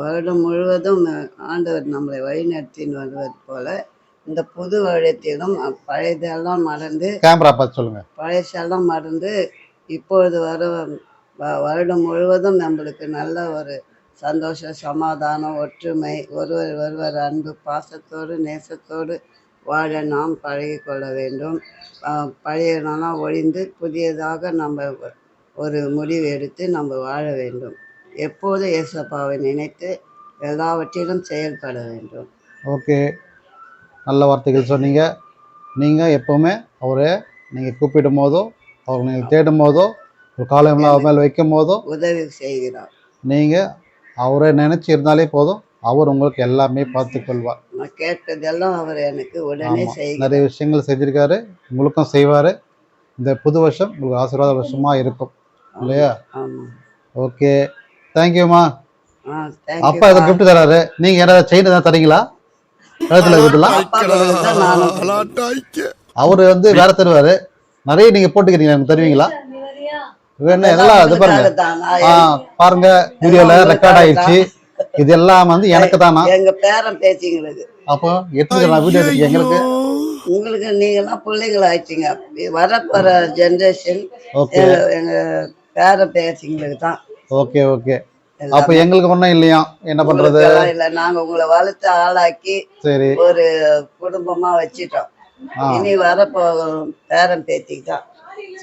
வருடம் முழுவதும் ஆண்டவர் நம்மளை வழிநடத்தின்னு வருவது போல இந்த புது வருடத்திலும் பழையதெல்லாம் மறந்து, கேமரா பார்த்து சொல்லுங்கள், பழையசெல்லாம் மறந்து இப்பொழுது வருடம் முழுவதும் நம்மளுக்கு நல்ல ஒரு சந்தோஷம், சமாதானம், ஒற்றுமை, ஒருவர் அன்பு, பாசத்தோடு நேசத்தோடு வாழ நாம் பழகி கொள்ள வேண்டும். பழையனெல்லாம் ஒழிந்து புதியதாக நம்ம ஒரு முடிவு எடுத்து நம்ம வாழ வேண்டும். எப்போது ஏசப்பாவை நினைத்து எல்லாவற்றிலும் செயல்பட வேண்டும். ஓகே. நல்ல வார்த்தைகள் சொன்னீங்க. நீங்கள் எப்போவுமே அவரை நீங்கள் கூப்பிடும் போதோ அவர் நீங்கள் தேடும் போதோ ஒரு காலம்லாம் அவர் மேலே வைக்கும் போதோ உதவி செய்கிறார். நீங்கள் அவரை நினச்சி இருந்தாலே போதும், அவர் உங்களுக்கு எல்லாமே பார்த்துக்கொள்வார். நான் கேட்டதெல்லாம் அவர் எனக்கு உடனே ஆமாம், செய்கிறார். நிறைய விஷயங்கள் செஞ்சுருக்காரு, உங்களுக்கும் செய்வார். இந்த புது வருஷம் உங்களுக்கு ஆசீர்வாத வருஷமாக இருக்கும் இல்லையா? ஆமாம். ஓகே, தேங்க்யூம்மா. அப்பா தேங்க்யூ. ஏதோ கிஃப்ட் தராரு, நீங்கள் ஏதாவது செயின் தான் தரீங்களா? கழுத்தில் கிஃப்ட்லாம் அப்பா கொடுத்தது தான் நானும் அவர் வந்து வேற தருவார், நிறைய நீங்கள் போட்டுக்கிறீங்க, எனக்கு தருவீங்களா? வேணும் எல்லாம் இது பாருங்க. பாருங்க, வீடியோல ரெக்கார்ட் ஆயிடுச்சு. இது எல்லாம் வந்து எனக்கு தானா? எங்க பேரன் பேத்திங்களுக்கு. அப்போ எடுத்துக்கலாம் வீடியோ எடுத்து எங்களுக்கு. உங்களுக்கு நீங்கெல்லாம் பிள்ளைகள் ஆயிடுச்சிங்க. வரப்போற ஜெனரேஷன் ஓகே எங்க பேரன் பேத்திங்களுக்கு தான். Okay okay. அப்போ எங்களுக்கு ஒன்றும் இல்லையா, என்ன பண்றது? உங்களுக்கெல்லாம் இல்ல, நாங்க உங்களை வளர்த்து ஆளாக்கி சரி, ஒரு குடும்பமா வச்சிட்டோம். இனி வரப்போகும் பேரன் பேத்திக்கு தான்.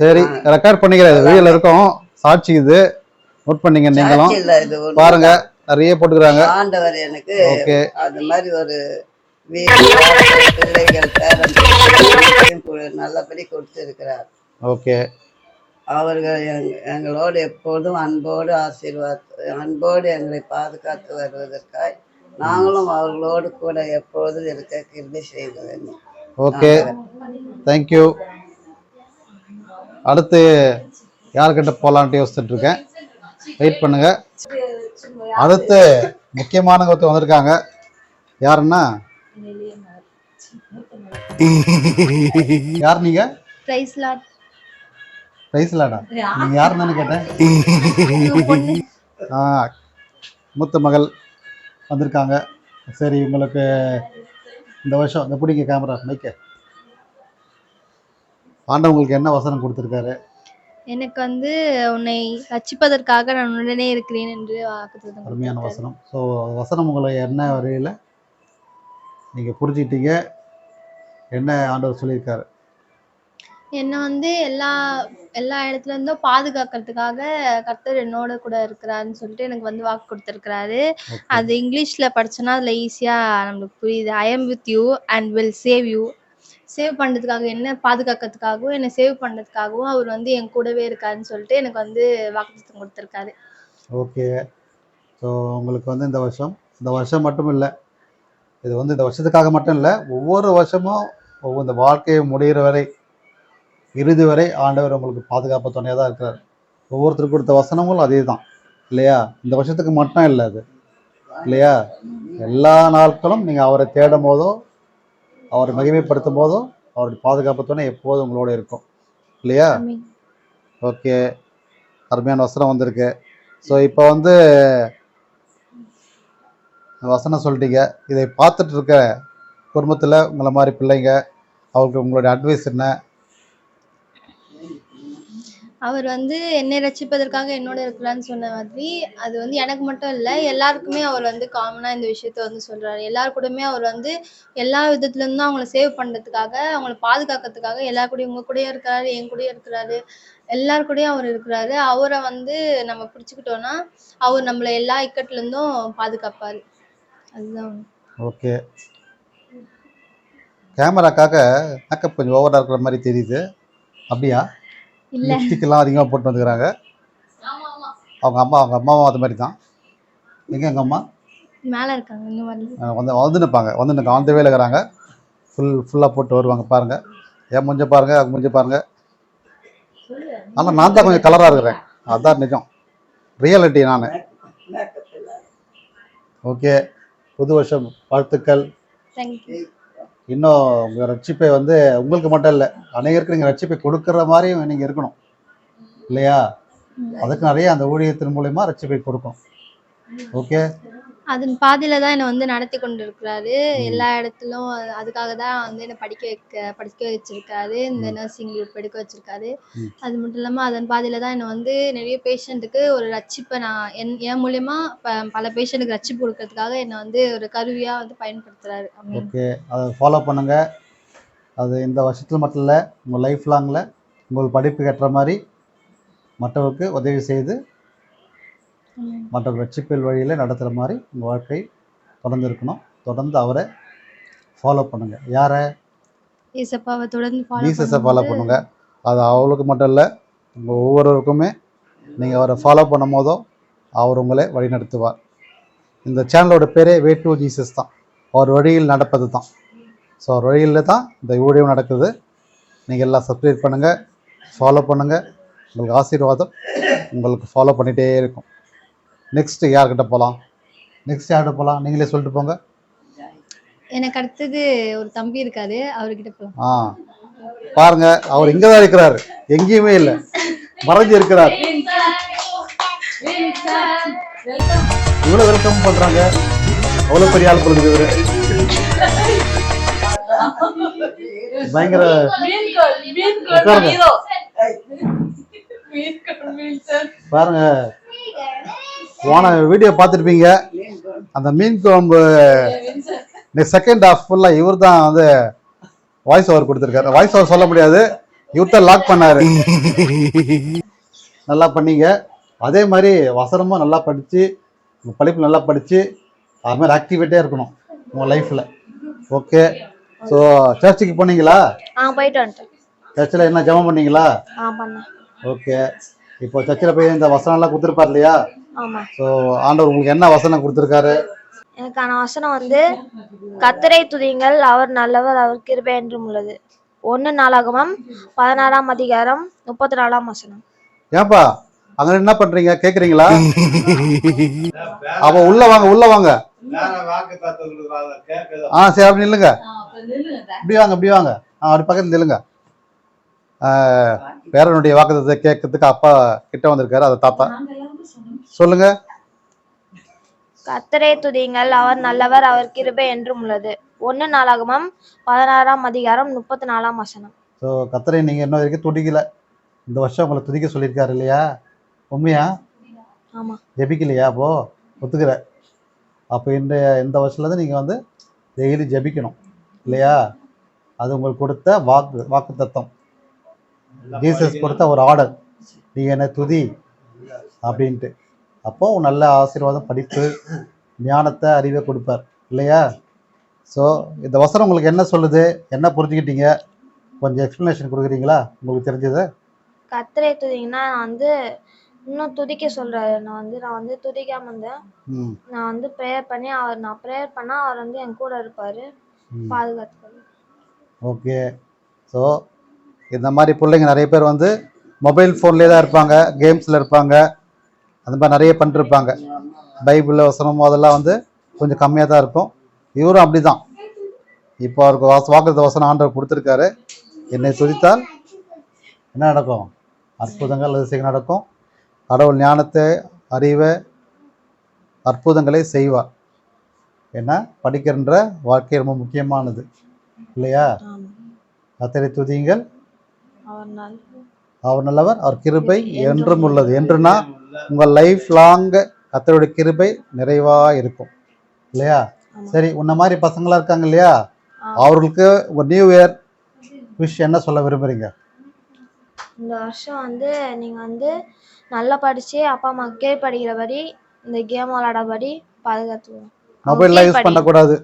சரி, ரெக்கார்ட் பண்ணிக்கிறேன், வீடியோல இருக்கும், சாட்சி இது, நோட் பண்ணீங்க நீங்களும். இல்ல, இது ஒண்ணு பாருங்க, நிறைய போட்டுக்கிறாங்க. ஆண்டவர் எனக்கு ஓகே, அது மாதிரி ஒரு வீடு, பிள்ளைகள், பேரன் பேத்தி நல்லபடி கொடுத்திருக்கிறார். ஓகே. அவர்கள் எங்களோடு எப்போதும் அன்போடு அன்போடு எங்களை பாதுகாத்து வருவதற்காய் நாங்களும் அவர்களோடு கூட எப்போதும் இருக்க கிருபை செய்து வேண்டும். Okay, thank you. அடுத்து யார்கிட்ட போகலான்ட்டு யோசிச்சுட்டு இருக்கேன், வெயிட் பண்ணுங்க. அடுத்து முக்கியமானவங்க ஒருத்தர் வந்திருக்காங்க. யாருன்னா, யார் நீங்க? Price Lord. பிரைஸ்லாடா, நீங்க யாருன்னு தானே கேட்டேன். மூத்த மகள் வந்திருக்காங்க. சரி, உங்களுக்கு இந்த வருஷம் இந்த பிடிங்க கேமரா மைக்க, ஆண்டவன் உங்களுக்கு என்ன வசனம் கொடுத்துருக்காரு? எனக்கு வந்து உன்னை ரட்சிப்பதற்காக நான் உடனே இருக்கிறேன் என்று வாக்குத்தத்தம் அருமையான கொடுத்திருக்காரு. வசனம். ஸோ வசனம் உங்களை என்ன வரையில் நீங்கள் புரிஞ்சுக்கிட்டீங்க, என்ன ஆண்டவர் சொல்லியிருக்காரு? என்னை வந்து எல்லா எல்லா இடத்துல இருந்தும் பாதுகாக்கிறதுக்காக கர்த்தர் என்னோட கூட இருக்கிறாருன்னு சொல்லிட்டு எனக்கு வந்து வாக்கு கொடுத்துருக்கிறாரு. ஓகே அது இங்கிலீஷ்ல படிச்சோன்னா அதுல ஈஸியா நம்மளுக்கு புரியுது. I am with you and will save you. Save பண்றதுக்காக, என்ன பாதுகாக்கிறதுக்காகவும் என்னை சேவ் பண்றதுக்காகவும் அவர் வந்து என் கூடவே இருக்காருன்னு சொல்லிட்டு எனக்கு வந்து வாக்குத்தத்தம் கொடுத்துருக்காரு. ஓகே. ஸோ உங்களுக்கு வந்து இந்த வருஷம் மட்டும் இல்லை, இது வந்து இந்த வருஷத்துக்காக மட்டும் இல்லை, ஒவ்வொரு வருஷமும் இந்த வாழ்க்கையை முடிகிற வரை, இறுதி வரை ஆண்டவர் உங்களுக்கு பாதுகாப்பு துணையாக தான் இருக்கிறார். ஒவ்வொருத்தருக்கு கொடுத்த வசனங்களும் அதே தான் இல்லையா? இந்த வருஷத்துக்கு மட்டும் இல்லை அது இல்லையா? எல்லா நாட்களும் நீங்கள் அவரை தேடும் போதோ, அவரை மகிமைப்படுத்தும் போதோ, அவருடைய பாதுகாப்பு துணை எப்போதும் உங்களோட இருக்கும் இல்லையா? ஆமென். ஓகே, அருமையான வசனம் வந்திருக்கு. ஸோ இப்போ வந்து வசனம் சொல்லிட்டீங்க. இதை பார்த்துட்டு இருக்க குடும்பத்தில் உங்களை மாதிரி பிள்ளைங்க, அவருக்கு உங்களுடைய அட்வைஸ் என்ன? அவர் வந்து என்னை ரட்சிப்பதற்காக என்னோட இருக்கிறான்னு சொன்ன மாதிரி, அது வந்து எனக்கு மட்டும் இல்லை, எல்லாருக்குமே அவர் வந்து காமனாக இந்த விஷயத்த வந்து சொல்றாரு. எல்லார் கூடயுமே அவர் வந்து எல்லா விதத்துல இருந்தும் அவங்கள சேவ் பண்றதுக்காக, அவங்கள பாதுகாக்கிறதுக்காக எல்லார் கூடயும், உங்க கூடயும் இருக்கிறாரு, என் கூடயும் இருக்கிறாரு, எல்லார் கூடயும் அவர் இருக்கிறாரு. அவரை வந்து நம்ம பிடிச்சுக்கிட்டோம்னா அவர் நம்மளை எல்லா இக்கட்டுல இருந்தும் பாதுகாப்பாரு. அதுதான் உண்மை. ஓகே. கேமராக்காக மேக்கப் கொஞ்சம் ஓவராக இருக்கிற மாதிரி தெரியுது, அப்படியா? இல்ல, லிப்ஸ்டிக்கெல்லாம் அதிகமாக போட்டு வந்துக்கிறாங்க. அவங்க அம்மாவும் அது மாதிரி தான். எங்கே எங்கள் அம்மா? மேல இருக்காங்க, இந்த மாதிரி. வந்து நிற்பாங்க, அந்த வேலை இருக்கிறாங்க, ஃபுல்லாக போட்டு வருவாங்க. பாருங்கள், என் மூஞ்ச பாருங்கள், அவங்க மூஞ்ச பாருங்கள். ஆனால் நான் தான் கொஞ்சம் கலராக இருக்கிறேன், அதுதான் நிஜம், ரியாலிட்டி நான். ஓகே, புது வருஷம் வாழ்த்துக்கள். தேங்க்யூ. இன்னும் உங்கள் ரட்சிப்பை வந்து உங்களுக்கு மட்டும் இல்லை, அநேகருக்கு நீங்கள் ரட்சிப்பை கொடுக்குற மாதிரியும் நீங்கள் இருக்கணும் இல்லையா? அதுக்கு நிறைய அந்த ஊழியத்தின் மூலயமா ரட்சிப்பை கொடுக்கணும். ஓகே, அதன் பாதையில தான் என்னை வந்து நடத்தி கொண்டு இருக்கிறாரு. எல்லா இடத்துலும் அதுக்காக தான் வந்து என்னை படிக்க வச்சிருக்காரு. இந்த நர்சிங் குரூப் எடுக்க வச்சிருக்காரு. அது மட்டும் இல்லாம அதன் பாதையில தான் என்னை வந்து நிறைய பேஷண்ட்டுக்கு ஒரு ரட்சிப்பை நான் என் மூலியமா பல பேஷண்ட்டுக்கு ரட்சிப்பு கொடுக்கறதுக்காக என்னை வந்து ஒரு கருவியா வந்து பயன்படுத்துறாரு. ஓகே, அதை ஃபாலோ பண்ணுங்கள். அது இந்த வருஷத்தில் மட்டும் இல்லை, உங்கள் லைஃப் லாங்கில் உங்கள் படிப்புக்கு ஏற்ற மாதிரி மற்றவருக்கு உதவி செய்து மற்றவர்கள் ரட்சிப்பில் வழியில் நடத்துகிற மாதிரி உங்கள் வாழ்க்கை தொடர்ந்து இருக்கணும். தொடர்ந்து அவரை ஃபாலோ பண்ணுங்கள். யாரை? ஏசப்பாவை தொடர்ந்து ஜீசஸை ஃபாலோ பண்ணுங்கள். அது அவளுக்கு மட்டும் இல்லை, உங்கள் ஒவ்வொருவருக்குமே நீங்கள் அவரை ஃபாலோ பண்ணும் போதோ அவர் உங்களை வழிநடத்துவார். இந்த சேனலோட பேரே வே டு ஜீசஸ் தான், அவர் வழியில் நடப்பது தான். ஸோ அவர் வழியில் தான் இந்த வீடியோ நடக்குது. நீங்கள் எல்லாம் சப்ஸ்கிரைப் பண்ணுங்கள், ஃபாலோ பண்ணுங்கள். உங்களுக்கு ஆசீர்வாதம் உங்களுக்கு ஃபாலோ பண்ணிகிட்டே இருக்கும். நெக்ஸ்ட்டு யார்கிட்ட போகலாம்? நீங்களே சொல்லிட்டு போங்க. எனக்கு அடுத்தது ஒரு தம்பி இருக்காரு, அவர்கிட்ட போலாம். பாருங்க, அவர் இங்கே தான் இருக்கிறாரு, எங்கேயுமே இல்லை, மறைஞ்சு இருக்கிறார். இவ்வளோ வெல்கம் பண்ணுறாங்க, அவ்வளோ பெரிய ஆள் பொழுது இவரு. பயங்கர உட்காருங்க. பாருங்க, போன வீடியோ பார்த்துருப்பீங்க, அந்த மீன் குழம்பு செகண்ட் ஹாஃப் ஃபுல்லாக இவர் தான் வந்து வாய்ஸ் ஓவர் கொடுத்துருக்காரு. வாய்ஸ் ஓவர் சொல்ல முடியாது, இவர் தான் லாக் பண்ணாரு. நல்லா பண்ணீங்க. அதே மாதிரி வசனமும் நல்லா படித்து, உங்கள் படிப்பு நல்லா படித்து, அது மாதிரி ஆக்டிவேட்டே இருக்கணும் உங்கள் லைஃப்பில். ஓகே. ஸோ சர்ச்சுக்கு போனீங்களா? போயிட்டு வந்துட்டேன். சர்ச்சில் என்ன ஜெபம் பண்ணீங்களா? பண்ணேன். ஓகே. இப்போ சர்ச்சில் போய் இந்த வசனம்லாம் கொடுத்துருப்பார் இல்லையா? ஆமா. ஸோ ஆண்டவர் உங்களுக்கு என்ன வசனம் கொடுத்துருக்காரு? எனக்கான வசனம் வந்து கர்த்தரை துதியுங்கள், அவர் நல்லவர், அவர் கிருபை என்றும் உள்ளது. 1 நாளாகமம் 16ஆம் அதிகாரம் 34ஆம் வசனம். ஏன்பா அங்க என்ன பண்றீங்க கேக்குறீங்களா? அப்ப உள்ள வாங்க. சரி, அப்படி நில்லுங்க. இப்படி வாங்க. அப்படி பக்கத்துல நில்லுங்க. பேரனுடைய வாக்குத்தத்தை கேட்கறதுக்கு அப்பா கிட்ட வந்திருக்காரு, அதை தாத்தா சொல்லுங்க. கர்த்தரை துதியுங்கள், அவர் நல்லவர், அவர் கிருபை என்றும் உள்ளது. 1 நாளாகமம் 16ஆம் அதிகாரம் 34ஆம் வசனம். ஸோ கர்த்தரை நீங்க இன்ன வரைக்கும் துதிக்கல, இந்த வருஷம் உங்களை துதிக்க சொல்லியிருக்காரு இல்லையா? உண்மையா? ஆமா. ஜெபிக்கலையா? அப்போ ஒத்துக்கிற. அப்போ இந்த வருஷத்துல நீங்க வந்து டெய்லி ஜெபிக்கணும் இல்லையா? அது உங்களுக்கு கொடுத்த வாக்கு தத்தம், ஜீசஸ் கொடுத்த ஒரு ஆர்டர், நீ என்ன துதி அப்படின்ட்டு. அப்போ நல்ல ஆசீர்வாதம், படிப்பு, ஞானத்தை, அறிவை கொடுப்பார் இல்லையா? ஸோ இந்த வசனம் உங்களுக்கு என்ன சொல்லுது, என்ன புரிஞ்சுக்கிட்டீங்க? கொஞ்சம் எக்ஸ்பிளனேஷன் கொடுக்குறீங்களா உங்களுக்கு தெரிஞ்சது? கர்த்தரை துதிங்கன்னா நான் வந்து இன்னும் துதிக்க சொல்றாரு. நான் வந்து துதிக்காம இருந்தேன். நான் வந்து ப்ரேயர் பண்ணி நான் ப்ரேயர் பண்ணா அவர் வந்து என் கூட இருப்பாரு, பாதுகாத்துப்பாரு. ஓகே. ஸோ இந்த மாதிரி பிள்ளைங்க நிறைய பேர் வந்து மொபைல் ஃபோன்லேயே தான் இருப்பாங்க, கேம்ஸில் இருப்பாங்க, அந்த மாதிரி நிறைய பண்ணிருப்பாங்க. பைபிளில் வசனமோ அதெல்லாம் வந்து கொஞ்சம் கம்மியாக தான் இருக்கும். இவரும் அப்படி தான். இப்போ அவருக்கு வாக்குத்த வசனம் ஆண்டவர் கொடுத்துருக்காரு. என்னை துதித்தால் என்ன நடக்கும்? அற்புதங்கள், அதிசயங்கள் நடக்கும். கடவுள் ஞானத்தை, அறிவை, அற்புதங்களை செய்வார். ஏன்னா படிக்கின்ற வாழ்க்கை ரொம்ப முக்கியமானது இல்லையா? கர்த்தரை துதியுங்கள், அவர் நல்லவர், அவர் கிருபை என்றும் உள்ளது. என்றுனா உங்கள் லைஃப் லாங் கர்த்தருடைய கிருபை நிறைவா இருக்கும் இல்லையா? சரி, உன்ன மாதிரி பசங்களா இருக்காங்க இல்லையா? அவர்களுக்கு உங்க நியூ இயர் விஷ் என்ன சொல்ல விரும்புறீங்க? இந்த வருஷம் வந்து நீங்க வந்து நல்லா படிச்சு அப்பா அம்மா படிக்கிறபடி, இந்த கேம் விளையாடபடி பாதுகாத்துவோம். மொபைல்லாம் யூஸ் பண்ணக்கூடாது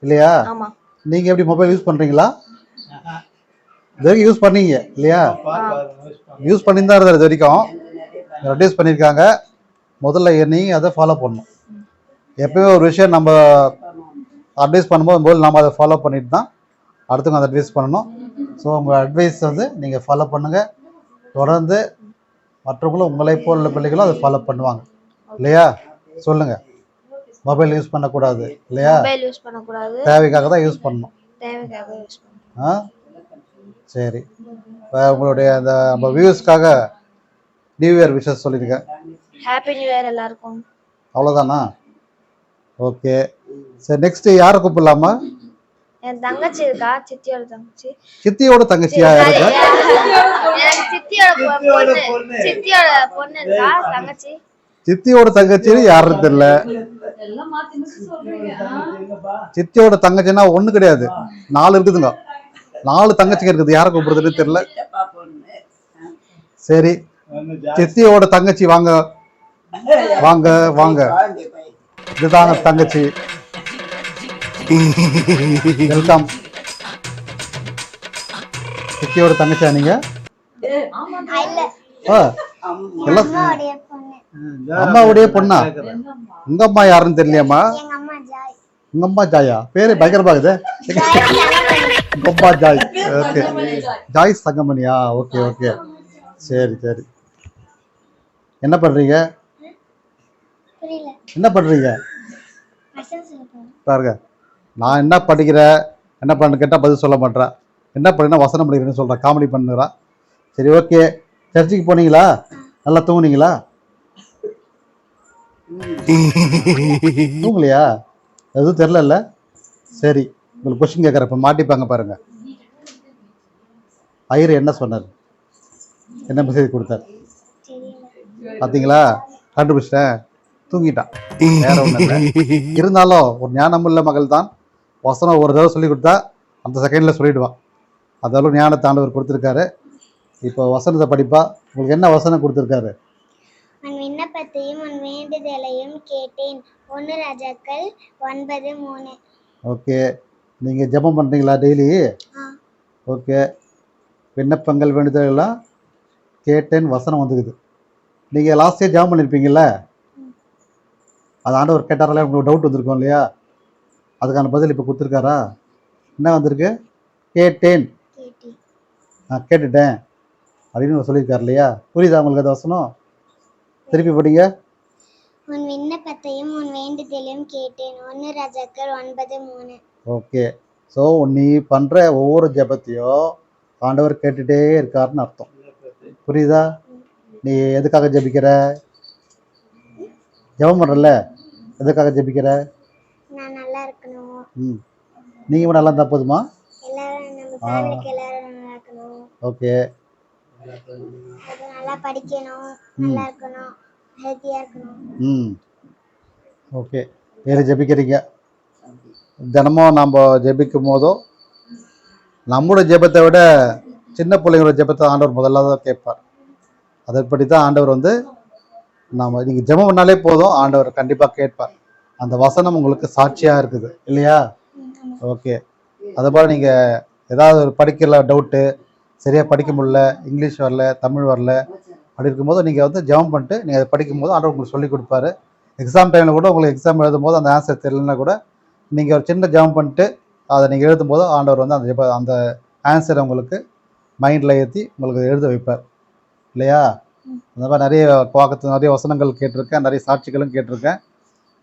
இல்லையா? ஆமா. நீங்க எப்படி மொபைல் யூஸ் பண்றீங்களா? இது வரைக்கும் யூஸ் பண்ணீங்க இல்லையா? யூஸ் பண்ணி தான் இருந்தார் இது வரைக்கும். ரெடியூஸ் பண்ணியிருக்காங்க. முதல்ல நீங்க அதை ஃபாலோ பண்ணணும். எப்பயுமே ஒரு விஷயம் நம்ம அட்வைஸ் பண்ணும்போது நம்ம அதை ஃபாலோ பண்ணிட்டு தான் அடுத்தவங்க அதை அட்வைஸ் பண்ணணும். ஸோ உங்கள் அட்வைஸ் வந்து நீங்கள் ஃபாலோ பண்ணுங்கள். தொடர்ந்து மற்றவங்களும் உங்களை போல் உள்ள பிள்ளைகளும் அதை ஃபாலோ பண்ணுவாங்க இல்லையா? சொல்லுங்கள். மொபைல் யூஸ் பண்ணக்கூடாது இல்லையா? மொபைல் யூஸ் பண்ணக்கூடாது, தேவைக்காக தான் யூஸ் பண்ணணும். தேவைக்காக யூஸ் பண்ணணும். சரி, இப்போ உங்களுடைய அந்த நம்ம வியூஸ்க்காக நியூ இயர் விஷஸ் சொல்லியிருக்கேன். ஹாப்பி நியூ இயர் எல்லாருக்கும். அவ்வளோதானா? ஓகே. சரி, நெக்ஸ்ட் யாரை கூப்பிடலாமா? என் தங்கச்சி இருக்கா, சித்தியோட தங்கச்சி. சித்தியோட தங்கச்சியா இருக்கா? எனக்கு சித்தியோட பொண்ணு இருக்கா, தங்கச்சி. சித்தியோட தங்கச்சி யாருன்னு தெரியல. சித்தியோட தங்கச்சின்னா ஒண்ணு கிடையாது, 4 இருக்குதுங்க. 4 தங்கச்சிங்க இருக்குது. யாரை கூப்பிடுறதுன்னு தெரியல. சரி, சித்தியோட தங்கச்சி வாங்க வாங்க வாங்க. இதுதாங்க தங்கச்சி. வெல்கம். விக்கியோட தங்கச்சியா நீங்க? ஆ, எல்லாம் அம்மாவுடைய பொண்ணா? உங்க அம்மா யாருன்னு தெரியலையாம்மா? உங்க அம்மா ஜாயா? பேரு பயங்கரமா இருக்குது. உங்க அம்மா ஜாய். ஓகே, ஜாய் தங்கமணியா? ஓகே ஓகே, சரி சரி. என்ன பண்றீங்க? என்ன பண்றீங்க பாருங்க? நான் என்ன படிக்கிறேன் என்ன பண்ணு கேட்டால் பதில் சொல்ல மாட்டேன். என்ன பண்ணுறேன் வசனம் படிக்கிறேன்னு சொல்கிறேன், காமெடி பண்ணுறான். சரி ஓகே. சர்ச்சுக்கு போனீங்களா? நல்லா தூங்குனீங்களா? தூங்கலையா? எதுவும் தெரில. சரி, உங்களுக்கு கொஸ்டின் கேட்குறப்ப மாட்டிப்பாங்க பாருங்க. ஐயர் என்ன சொன்னார்? என்ன மெசேஜ் கொடுத்தார் பார்த்தீங்களா? கண்டுபிடிச்சிட்டேன். தூங்கிட்டான், வேற ஒன்றும் இல்லை. இருந்தாலும் ஒரு ஞானமுள்ள மகள் தான். வசனம் ஒரு தடவை சொல்லி கொடுத்தா அந்த செகண்டில் சொல்லிடுவான். அதெல்லாம் ஞானத்தை ஆண்டவர் கொடுத்துருக்காரு. இப்போ வசனத்தை படிப்பா. உங்களுக்கு என்ன வசனம் கொடுத்துருக்காரு? உன் விண்ணப்பத்தையும் உன் வேண்டுதலையும் கேட்டேன். 1 ராஜாக்கள் 9:3. ஓகே. நீங்கள் ஜெபம் பண்ணுறீங்களா டெய்லி? ஓகே. விண்ணப்பங்கள் வேண்டுதலாம் கேட்டேன், வசனம் வந்துக்குது. நீங்கள் லாஸ்ட் இயர் ஜெபம் பண்ணியிருப்பீங்கள்ல, அது ஆண்டவர் கேட்டாரால உங்களுக்கு டவுட் வந்திருக்கும் இல்லையா? அதுக்கான பதில் இப்போ கொடுத்துருக்காரா? என்ன வந்திருக்கு? கேட்டேன், நான் கேட்டுட்டேன் அப்படின்னு சொல்லியிருக்காரு இல்லையா? புரியுதா உங்களுக்கு அது வசனம்? திருப்பி படிங்க. உன் விண்ணப்பத்தையும் உன் வேண்டுதலையும் கேட்டேன். 1 ராஜாக்கள் 9:3. ஓகே. ஸோ நீ பண்ணுற ஒவ்வொரு ஜெபத்தையும் ஆண்டவர் கேட்டுகிட்டே இருக்காருன்னு அர்த்தம். புரியுதா? நீ எதுக்காக ஜெபிக்கிற? ஜெபம் பண்ணுறல, எதுக்காக ஜெபிக்கிற? நான் நல்லா இருக்கணும். நீங்கள் நல்லா இருந்தால் போதுமா? எல்லாரும் நம்ம ஃபேமிலிக்கு எல்லாரும் நல்லா இருக்கணும். ஓகே. நல்லா படிக்கணும், நல்லா இருக்கணும், ஹெல்த்தியா இருக்கணும். ஓகே. வேறு ஜெபிக்கிறீங்க? தினமும் நம்ம ஜெபிக்கும் போதும் நம்மளோட ஜெபத்தை விட சின்ன பிள்ளைங்களோட ஜெபத்தை ஆண்டவர் முதல்ல தான் கேட்பார். அதன்படி தான் ஆண்டவர் வந்து நம்ம நீங்கள் ஜெபம் பண்ணாலே போதும், ஆண்டவர் கண்டிப்பாக கேட்பார். அந்த வசனம் உங்களுக்கு சாட்சியாக இருக்குது இல்லையா? ஓகே. அதுபோல் நீங்கள் ஏதாவது ஒரு படிக்கல டவுட்டு, சரியாக படிக்க முடியல, இங்கிலீஷ் வரல, தமிழ் வரல, அப்படி இருக்கும்போது நீங்கள் வந்து ஜெபம் பண்ணிட்டு நீங்கள் அதை படிக்கும்போது ஆண்டவர் உங்களுக்கு சொல்லிக் கொடுப்பாரு. எக்ஸாம் டைமில் கூட உங்களுக்கு எக்ஸாம் எழுதும் போது அந்த ஆன்சர் தெரியலன்னா கூட நீங்கள் ஒரு சின்ன ஜெபம் பண்ணிட்டு அதை நீங்கள் எழுதும்போது ஆண்டவர் வந்து அந்த ஆன்சரை உங்களுக்கு மைண்டில் ஏற்றி உங்களுக்கு எழுத வைப்பார் இல்லையா? அந்த மாதிரி நிறைய பார்க்கறது நிறைய வசனங்கள் கேட்டிருக்கேன், நிறைய சாட்சிகளும் கேட்டிருக்கேன்.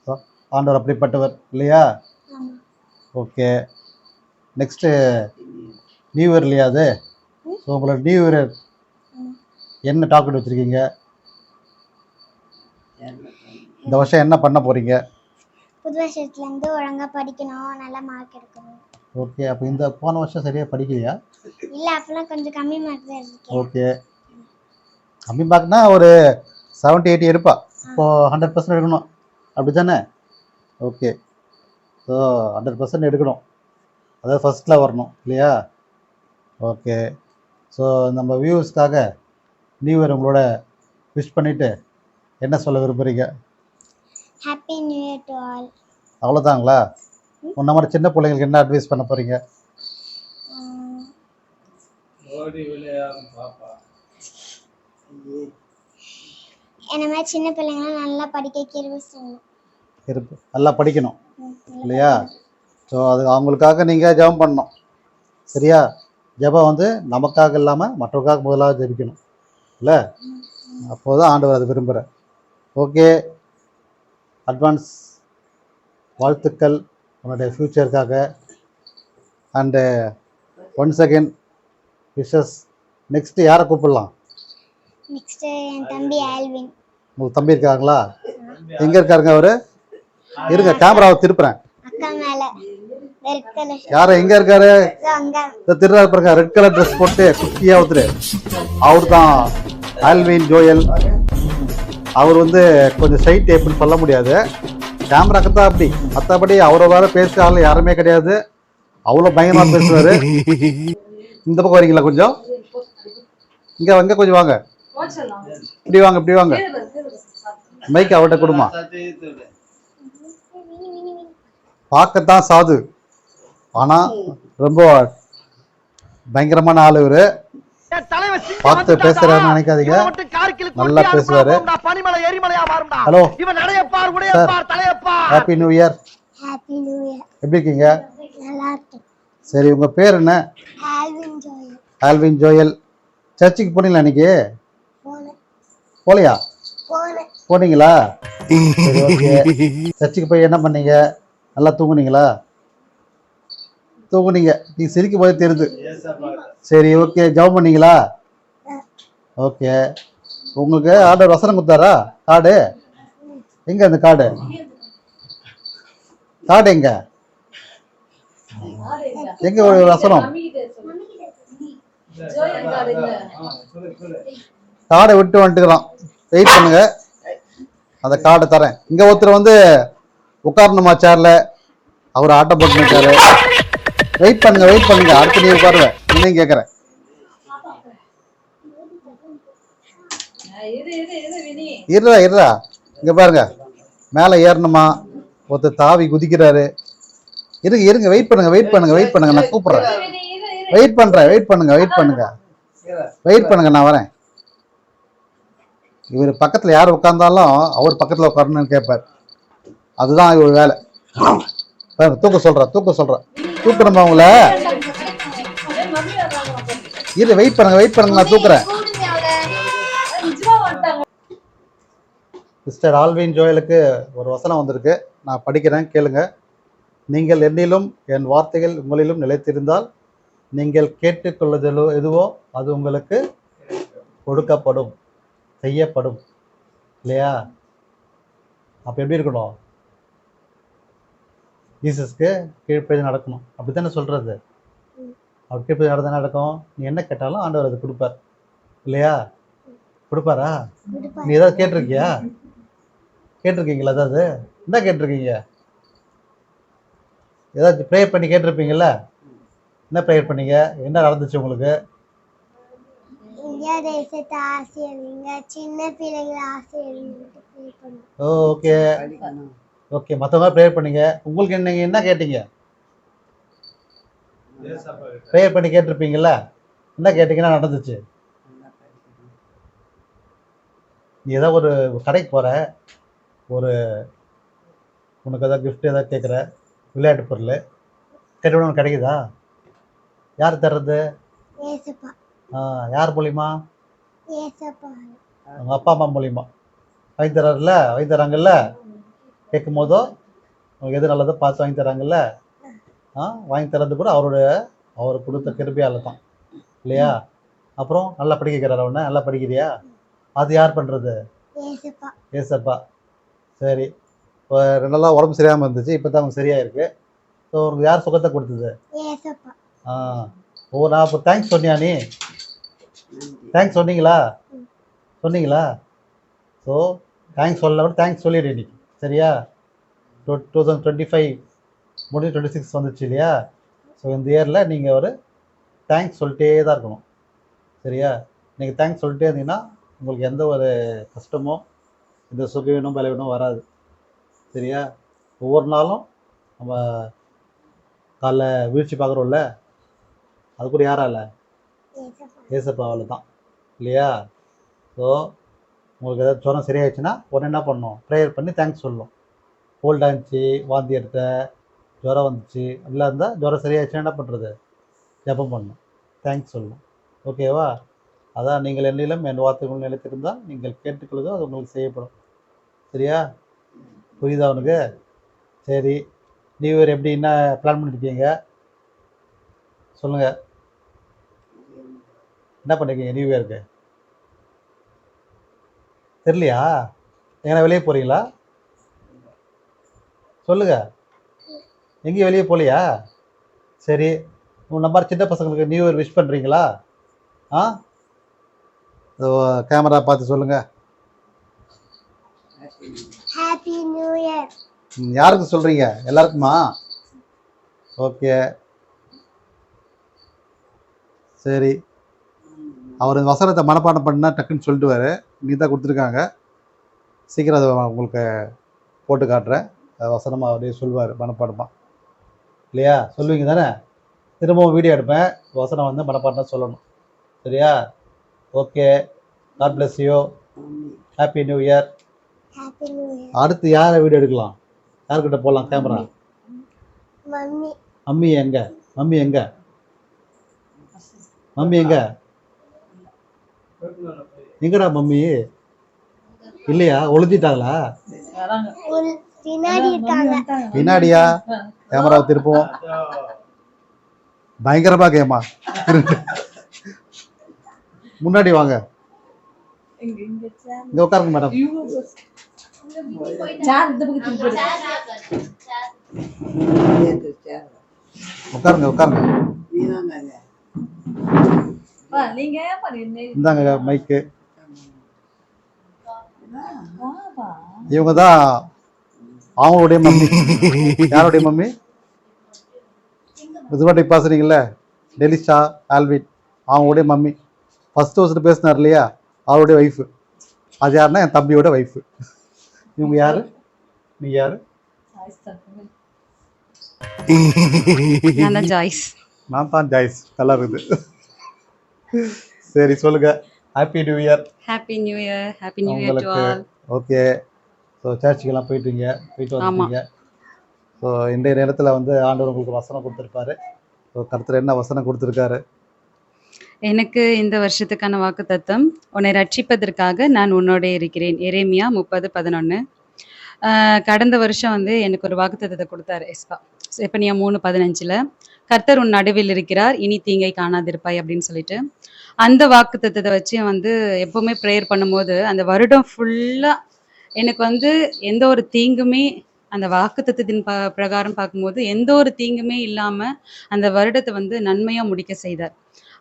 ஸோ ஆண்டவர் அப்படிப்பட்டவர் இல்லையா? ஓகே. நெக்ஸ்ட்டு நியூ இயர் இல்லையா அது? ஸோ உங்களோட நியூ இயர் என்ன டார்கெட் வச்சுருக்கீங்க? இந்த வருஷம் என்ன பண்ண போகிறீங்க? புது வருஷத்துலேருந்து ஒழுங்காக படிக்கணும், நல்ல மார்க் எடுக்கணும். ஓகே. அப்போ இந்த போன வருஷம் சரியாக படிக்கலையா? இல்லை, அப்போலாம் கொஞ்சம் கம்மி மார்க் தான் இருக்கேன். ஓகே. கம்மி மார்க்னா ஒரு 70-80 எடுப்பா. இப்போது 100% எடுக்கணும் அப்படி தானே? ஓகே. ஸோ 100% எடுக்கணும், அதாவது ஃபஸ்ட்டில் வரணும் இல்லையா? ஓகே. ஸோ நம்ம வியூவர்ஸ்க்காக நியூ இயர் உங்களோட விஷ் பண்ணிவிட்டு என்ன சொல்ல விரும்புகிறீங்க? Happy new year to all. அவ்வளோதாங்களா? உன்ன மாதிரி சின்ன பிள்ளைங்களுக்கு என்ன அட்வைஸ் பண்ண போகிறீங்க? என்ன மாதிரி சின்ன பிள்ளைங்களாம் நல்லா படிக்க கிருபை செய்யணும். நல்லா படிக்கணும் இல்லையா? ஸோ அது அவங்களுக்காக நீங்கள் ஜெபம் பண்ணணும் சரியா? ஜெபம் வந்து நமக்காக இல்லாமல் மற்றவர்களுக்காக முதலாவது ஜெபிக்கணும் இல்லை? அப்போது தான் ஆண்டவர் அதை விரும்புகிறார். ஓகே. அட்வான்ஸ் வாழ்த்துக்கள் உன்னுடைய ஃப்யூச்சருக்காக. And once again wishes. Next யாரை கூப்பிடலாம்? நெக்ஸ்ட்டு என் தம்பி ஆல்வின். உங்களுக்கு தம்பி இருக்காங்களா? எங்கே இருக்காருங்க அவர்? இருங்க, கேமராவை திருப்புறேன். அக்கா மேலே ரெட் கலர். யாரை? எங்கே இருக்காரு? திருறாரு பாருங்க, ரெட் கலர் ட்ரெஸ் போட்டு குட்டியாக ஒருத்தர். அவர் தான் ஆல்வின் ஜோயல். அவர் வந்து கொஞ்சம் ஷை டைப்னு சொல்ல முடியாது, கேமராக்கு தான் அப்படி. மற்றபடி அவரை வேற பேச ஆள் யாருமே கிடையாது, அவ்வளோ பயங்கரமாக பேசுவார். இந்த பக்கம் வரீங்களா? கொஞ்சம் இங்கே வாங்க, கொஞ்சம் வாங்க, இப்படி வாங்க, இப்படி வாங்க. மைக் அவர்கிட்ட கொடுமா. பார்க்கத்தான் சாது, ஆனால் ரொம்ப பயங்கரமான ஆள் இவரு. பார்த்து பேசுறாருன்னு நினைக்காதீங்க, நல்லா பேசுவாரு. Hello sir, happy new year. Happy new year. எப்படி இருக்கீங்க? நல்லா இருக்கு. சரி, உங்க பேர் என்ன? Alvin Joel. Alvin Joel. சர்ச்சுக்கு போனீங்களா இன்னைக்கு? போனேன். போலையா? போனேன். போனீங்களா? சரி, ஓகே. சர்ச்சுக்கு போய் என்ன பண்ணீங்க? நல்லா தூங்குனீங்களா? தூங்குனீங்க, நீங்க சிரிக்கும் போது தெரியுது. சரி, ஓகே. ஜெபம் பண்ணீங்களா? ஓகே. உங்களுக்கு ஆர்டர் வசனம் கொடுத்தாரா? கார்டு எங்க? அந்த கார்டு எங்க எங்க ஒரு வசனம்? கார்டை விட்டு வந்துட்டுக்கிறோம். வெயிட் பண்ணுங்க, அந்த கார்டை தரேன். இங்க ஒருத்தர் வந்து உட்காரணுமா சேர்ல? அவர் ஆட்டம் போட்டுருக்காரு. வெயிட் பண்ணுங்க, அடுத்து நீ உட்காருவேன். இன்னும் கேட்கறேன். இருடா, இங்க பாருங்க, மேல ஏறணுமா? ஒருத்தர் தாவி குதிக்கிறாரு. இருங்க, வெயிட் பண்ணுங்க, நான் கூப்பிடுறேன். வெயிட் பண்ணுங்க, நான் வரேன். இவர் பக்கத்துல யார் உட்கார்ந்தாலும் அவர் பக்கத்துல உட்காரணும்னு கேட்பார். அதுதான் இவர் வேலை. தூக்க சொல்றேன். தூக்கணுமா உங்களை? வெயிட் பண்ணுங்க, நான் தூக்குறேன். மிஸ்டர் ஆல்வின் ஜோயலுக்கு ஒரு வசனம் வந்திருக்கு, நான் படிக்கிறேன், கேளுங்க. நீங்கள் என்னிலும் என் வார்த்தைகள் உங்களிலும் நிலைத்திருந்தால் நீங்கள் கேட்டுக்கொள்ளுதலோ எதுவோ அது உங்களுக்கு கொடுக்கப்படும், செய்யப்படும். இல்லையா? அப்போ எப்படி இருக்கணும்? ஜீசஸ்க்கு கீழ்ப்படிந்து நடக்கணும். அப்படித்தானே சொல்றது? அவர் கீழ்ப்படிந்து நடந்தா நடக்கும். நீ என்ன கேட்டாலும் ஆண்டவர் அது கொடுப்பார். இல்லையா? கொடுப்பாரா? நீ ஏதாவது கேட்டிருக்கீங்களா? ஏதாவது என்ன கேட்டிருக்கீங்க? ஏதாச்சும் ப்ரேயர் பண்ணி கேட்டிருப்பீங்கல்ல? என்ன ப்ரேயர் பண்ணீங்க? என்ன நடந்துச்சு உங்களுக்கு? இந்தியா தேசத்தை ஆசீர்வதிங்க, சின்ன பிள்ளைங்களை ஆசீர்வதிங்க. ஓகே, மற்றவங்க ப்ரேயர் பண்ணீங்க. உங்களுக்கு நீங்க என்ன கேட்டீங்க? ப்ரேயர் பண்ணி கேட்டிருப்பீங்கல்ல? என்ன கேட்டீங்கன்னா நடந்துச்சு? நீ ஏதாவது ஒரு கடைக்கு போற, ஒரு உனக்கு ஏதாவது கிஃப்ட் ஏதாவது கேட்குற, விளையாட்டு பொருள் கேட்ட உனக்கு கிடைக்குதா? யார் தர்றது? யார் மூலியமா? அவங்க அப்பா அம்மா மூலியமா வாங்கி தராங்கல்ல? கேட்கும் போதோ உங்களுக்கு எது நல்லதோ பார்த்து வாங்கி தராங்கல்ல? வாங்கி தரது கூட அவர் கொடுத்த கிருபையால தான். இல்லையா? அப்புறம் நல்லா படிக்க வைக்கிறார். அவனை நல்லா படிக்கிறியா? அது யார் பண்ணுறது? ஏசப்பா. சரி, இப்போ 2 நாளாக உடம்பு சரியாமல் இருந்துச்சு, இப்போ தான் அவங்க சரியாக இருக்கு. ஸோ உனக்கு யார் சுகத்தை கொடுத்தது? நான் இப்போ தேங்க்ஸ் சொன்னியா? நீ தேங்க்ஸ் சொன்னீங்களா? ஸோ தேங்க்ஸ் சொல்ல தேங்க்ஸ் சொல்லிடு இன்னைக்கு. சரியா? 2025 முடிஞ்சு 26 வந்துச்சு இல்லையா? ஸோ இந்த இயரில் நீங்கள் ஒரு தேங்க்ஸ் சொல்லிட்டே தான் இருக்கணும். சரியா? நீங்கள் தேங்க்ஸ் சொல்லிட்டே இருந்தீங்கன்னா உங்களுக்கு எந்த ஒரு கஷ்டமோ இந்த சுகவீனம் பலவீனம் வராது. சரியா? ஒவ்வொரு நாளும் நம்ம காலைல வீழ்ச்சி பார்க்குறோம்ல, அது கூட யாரால? ஏசப்பாவால் தான். இல்லையா? ஸோ உங்களுக்கு ஏதாவது ஜுரம் சரியாயிடுச்சுன்னா உடனே என்ன பண்ணணும்? ப்ரேயர் பண்ணி தேங்க்ஸ் சொல்லணும். கோல்டாக இருந்துச்சு, வாந்தி எடுத்த, ஜுரம் வந்துச்சு, அப்படிலாம் இருந்தால் ஜுரம் சரியாயிடுச்சுன்னா என்ன பண்ணுறது? ஜெபம் பண்ணணும், தேங்க்ஸ் சொல்லணும். ஓகேவா? அதான் நீங்கள் என்னிலும் என் வார்த்தைகள் நிலைத்திருந்தால் நீங்கள் கேட்டுக்கொள்ளுதோ அது உங்களுக்கு செய்யப்படும். சரியா? புரியுதா உனக்கு? சரி, நியூ இயர் எப்படி என்ன பிளான் பண்ணியிருக்கீங்க சொல்லுங்கள். என்ன பண்ணிருக்கீங்க நியூ இயருக்கு? தெரியலையா? எங்கன்னா வெளியே போகிறீங்களா? சொல்லுங்க. எங்கேயும் வெளியே போகலையா? சரி, உங்கள் நம்பர் சின்ன பசங்களுக்கு நியூ இயர் விஷ் பண்ணுறீங்களா? கேமரா பார்த்து சொல்லுங்க. Happy new year. யாருக்கு சொல்றீங்க? எல்லாருக்குமா? ஓகே, சரி. அவர் வசனத்தை மனப்பாடம் பண்ணா டக்குன்னு சொல்லிட்டுவாரு. நீ தான் கொடுத்துருக்காங்க, சீக்கிரம் அதை உங்களுக்கு போட்டு காட்டுறேன். வசனமாக அப்படியே சொல்லுவார் மனப்பாடமாக. இல்லையா? சொல்லுவீங்க தானே? திரும்பவும் வீடியோ எடுப்பேன். வசனம் வந்து மனப்பாடம் சொல்லணும். சரியா? Okay. God bless you. Happy new year. Happy new year. அடுத்து யாரை வீடியோ எடுக்கலாம்? யார்கிட்ட போகலாம் கேமரா? மம்மி மம்மி எங்க? மம்மி எங்க? மம்மி எங்க? எங்கடா மம்மி? இல்லையா? ஒளிஞ்சிட்டாங்களா? பின்னாடி இருக்காங்க. பின்னாடியா? கேமராவை திருப்போம். பயங்கரமா கேமா. முன்னாடி வாங்க. இங்க உட்காருங்க மேடம். உட்காருங்க உட்காருங்க. இந்தாங்க மைக்கு. இவங்க தான் அவங்களுடைய மம்மி. யாருடைய மம்மி? இதுவாட்டி பேசுறீங்கல்ல, டெலிஷா ஆல்வின், அவங்களுடைய மம்மி. ஃபர்ஸ்ட் வருஷம் பேசினார் இல்லையா, அவருடைய ஒய்ஃபு. அது யாருன்னா என் தம்பியோட ஒய்ஃபு. இவங்க யாரு? நீங்க யாரு? ஜாய்ஸ். நான் தான் ஜாய்ஸ். நல்லா இருக்குது. சரி சொல்லுங்க. Happy new year. Happy new year. Happy new year to all. Okay. So சர்ச்சுக்கெல்லாம் போயிட்டு வந்துட்டீங்க. ஸோ இன்றைய நேரத்தில் வந்து ஆண்டவர் உங்களுக்கு வசனம் கொடுத்துருப்பாரு. ஸோ கர்த்தர் என்ன வசனம் கொடுத்துருக்காரு? எனக்கு இந்த வருஷத்துக்கான வாக்குத்தத்தம், உன்னை ரட்சிப்பதற்காக நான் உன்னோட இருக்கிறேன். எரேமியா 30:11. கடந்த வருஷம் வந்து எனக்கு ஒரு வாக்குத்தத்தத்தை கொடுத்தாரு எஸ்பா. எபனியா 3:15. கர்த்தர் உன் நடுவில் இருக்கிறார், இனி தீங்கை காணாதிருப்பாய் அப்படின்னு சொல்லிட்டு அந்த வாக்குத்தத்தத்தை வச்சு வந்து எப்போவுமே ப்ரேயர் பண்ணும்போது அந்த வருடம் ஃபுல்லாக எனக்கு வந்து எந்த ஒரு தீங்குமே, அந்த வாக்குத்தத்தத்தின் பிரகாரம் பார்க்கும்போது எந்த ஒரு தீங்குமே இல்லாமல் அந்த வருடத்தை வந்து நன்மையாக முடிக்க செய்தார்.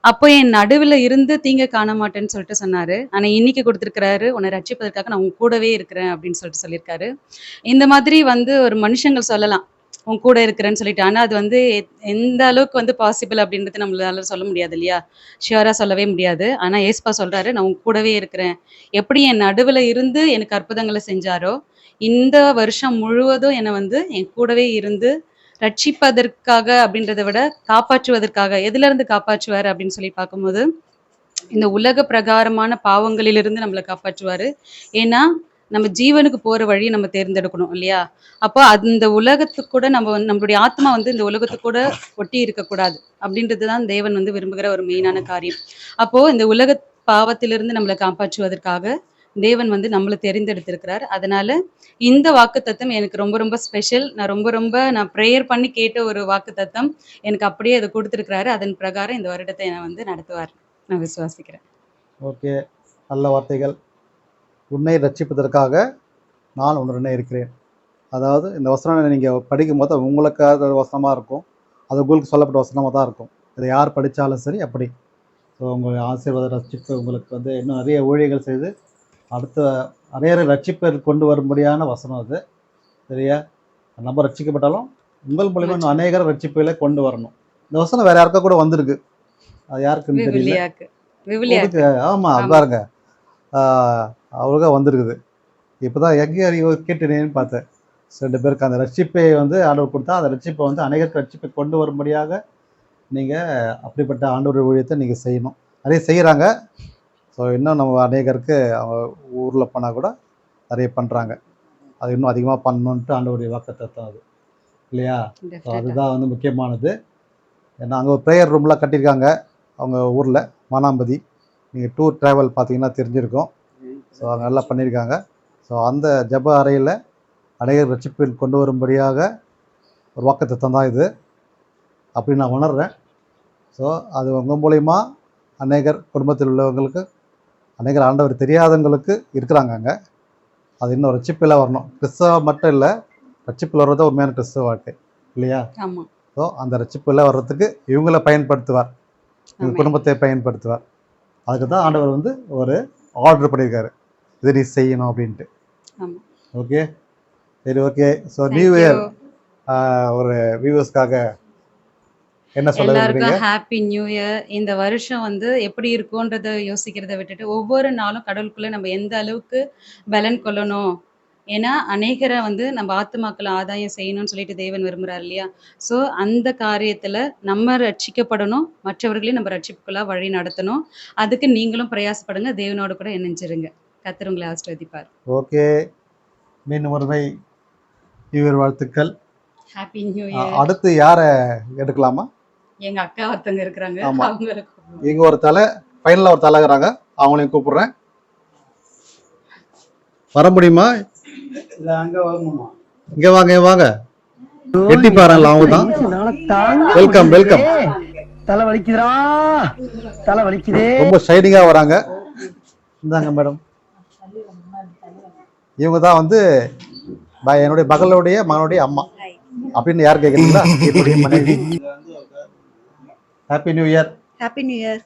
அப்போ என் நடுவில் இருந்து தீங்க காண மாட்டேன்னு சொல்லிட்டு சொன்னார். ஆனால் இன்னைக்கு கொடுத்துருக்கிறாரு, உன்னை ரட்சிப்பதற்காக நான் உன் கூடவே இருக்கிறேன் அப்படின்னு சொல்லிட்டு சொல்லியிருக்காரு. இந்த மாதிரி வந்து ஒரு மனுஷங்கள் சொல்லலாம் உன் கூட இருக்கிறேன்னு சொல்லிட்டு, ஆனால் அது வந்து எந்த அளவுக்கு வந்து பாசிபிள் அப்படின்றது நம்மளால சொல்ல முடியாது இல்லையா, ஷியராக சொல்லவே முடியாது. ஆனால் ஏஸ்பா சொல்கிறாரு, நான் உன் கூடவே இருக்கிறேன். எப்படி என் நடுவில் இருந்து எனக்கு அற்புதங்களை செஞ்சாரோ, இந்த வருஷம் முழுவதும் என்னை வந்து என் கூடவே இருந்து ரட்சிப்பதற்காக அப்படின்றத விட காப்பாற்றுவதற்காக, எதுலேருந்து காப்பாற்றுவார் அப்படின்னு சொல்லி பார்க்கும்போது இந்த உலக பிரகாரமான பாவங்களிலிருந்து நம்மளை காப்பாற்றுவார். ஏன்னா நம்ம ஜீவனுக்கு போகிற வழியை நம்ம தேர்ந்தெடுக்கணும் இல்லையா. அப்போ அந்த உலகத்துக்கு கூட நம்மளுடைய ஆத்மா வந்து இந்த உலகத்துக்கு கூட ஒட்டி இருக்கக்கூடாது அப்படின்றது தான் தேவன் வந்து விரும்புகிற ஒரு மெயினான காரியம். அப்போது இந்த உலக பாவத்திலிருந்து நம்மளை காப்பாற்றுவதற்காக தேவன் வந்து நம்மளை தெரிந்தெடுத்திருக்கிறார். அதனால இந்த வாக்குத்தத்தம் எனக்கு ரொம்ப ரொம்ப ஸ்பெஷல். நான் ப்ரேயர் பண்ணி கேட்ட ஒரு வாக்குத்தத்தம். எனக்கு அப்படியே அதை கொடுத்துருக்கிறாரு. அதன் பிரகாரம் இந்த வருடத்தை என்னை வந்து நடத்துவார், நான் விசுவாசிக்கிறேன். ஓகே, நல்ல வார்த்தைகள். உன்னை ரட்சிப்பதற்காக நான் உன்னுடனே இருக்கிறேன். அதாவது இந்த வசனம் நீங்கள் படிக்கும் போது உங்களுக்காக வசனமாக இருக்கும், அது உங்களுக்கு சொல்லப்பட்ட வசனமாக தான் இருக்கும். இதை யார் படித்தாலும் சரி அப்படி. ஸோ உங்கள் ஆசீர்வாத ரட்சிப்பு உங்களுக்கு வந்து இன்னும் நிறைய ஊழியர்கள் செய்து அடுத்த நிறைய ரட்சிப்பை கொண்டு வரும்படியான வசனம் அது. சரியா? நம்ம ரட்சிக்கப்பட்டாலும் உங்கள் மூலிமா இன்னும் அநேகர் ரட்சிப்புகளை கொண்டு வரணும். இந்த வசனம் வேற யாருக்கா கூட வந்திருக்கு, அது யாருக்குன்னு தெரியல. ஆமாம், அது பாருங்க, அவருக்கா வந்திருக்குது. இப்போ தான் எங்கேயோ கேட்டுனேன்னு பார்த்தேன். 2 பேருக்கு அந்த ரட்சிப்பை வந்து ஆண்டவர் கொடுத்தா, அந்த ரட்சிப்பை வந்து அநேகருக்கு ரட்சிப்பை கொண்டு வரும்படியாக நீங்கள் அப்படிப்பட்ட ஆண்டவர் ஊழியத்தை நீங்கள் செய்யணும். நிறைய செய்கிறாங்க. ஸோ இன்னும் நம்ம அநேகருக்கு அவங்க ஊரில் போனால் கூட நிறைய பண்ணுறாங்க. அது இன்னும் அதிகமாக பண்ணணுன்ட்டு ஆண்டவருடைய வாக்குத்தத்தம் அது இல்லையா. ஸோ அதுதான் வந்து முக்கியமானது. ஏன்னா அங்கே ஒரு ப்ரேயர் ரூம்லாம் கட்டியிருக்காங்க அவங்க ஊரில், மானாம்பதி. நீங்கள் டூர் ட்ராவல் பார்த்தீங்கன்னா தெரிஞ்சிருக்கும். ஸோ அவங்க நல்லா பண்ணியிருக்காங்க. ஸோ அந்த ஜப அறையில் அநேகர் ரட்சிப்பில் கொண்டு வரும்படியாக ஒரு வாக்குத்தத்தம் தான் இது அப்படின்னு நான் உணர்கிறேன். ஸோ அது உங்கள் மூலயமா அநேகர் குடும்பத்தில் உள்ளவங்களுக்கு, அநேகர் ஆண்டவர் தெரியாதவங்களுக்கு இருக்கிறாங்க அங்கே. அது இன்னும் ரட்சிப்பில் வரணும். கிறிஸ்தவ மட்டும் இல்லை, ரட்சிப்பில் வர்றது உண்மையான கிறிஸ்தவ வாழ்க்கை இல்லையா. ஸோ அந்த ரட்சிப்பில் வர்றதுக்கு இவங்களை பயன்படுத்துவார், இவங்க குடும்பத்தை பயன்படுத்துவார். அதுக்கு தான் ஆண்டவர் வந்து ஒரு ஆர்டர் பண்ணியிருக்காரு, இதை நீ செய்யணும் அப்படின்ட்டு. ஓகே, சரி, ஓகே. ஸோ நியூ இயர் ஒரு வியூவர்ஸ்க்காக என்ன சொல்ல எல்லாருக்கும் ஹாப்பி நியூ இயர். இந்த வருஷம் வந்து எப்படி இருக்கும்ன்றத யோசிக்கிறத விட்டுட்டு ஒவ்வொரு நாளும் கடவுளுக்குள்ள நம்ம எந்த அளவுக்கு பலன் கொள்ளணும், ஏன்னா அநேகரை வந்து நம்ம ஆத்துமாக்களை ஆதாயம் செய்யணும்னு சொல்லிட்டு தேவன் விரும்புகிறார் இல்லையா? ஸோ அந்த காரியத்தில் நம்ம ரட்சிக்கப்படணும், மற்றவர்களையும் நம்ம ரட்சிப்புக்குள்ளாக வழி நடத்தணும். அதுக்கு நீங்களும் பிரயாசப்படுங்க, தேவனோடு கூட இணைஞ்சிருங்க. கர்த்தர் உங்களை ஆசீர்வதிப்பார். ஓகே, மீண்டும் ஒருமை இவர் வாழ்த்துக்கள். Happy new year. அடுத்து யாரை எடுக்கலாமா? எங்க அக்கா ஒருத்தவங்க இருக்கிறாங்க, ஆமா. அவங்களுக்கு இங்கே ஒரு தலை, ஃபைனலாக ஒரு தலைகிறாங்க, அவங்களையும் கூப்பிடுறேன். வர முடியுமா? இல்லை அங்கே வரணுமா? இங்கே வாங்க, இங்க வாங்க. எட்டி பாருங்களா, அவங்க தான். என்னால தாங்க வெல்கம், முடியலையே. வெல்கம். தலை வலிக்குதுடா, தலை வலிக்குதே. ரொம்ப ஷைனிங்காக வராங்க. இந்தாங்க மேடம். இவங்க தான் வந்து என்னுடைய மகனுடைய அம்மா அப்படின்னு யார் கேட்குறீங்களா? என்னுடைய மனைவி. Happy new year. Happy new year.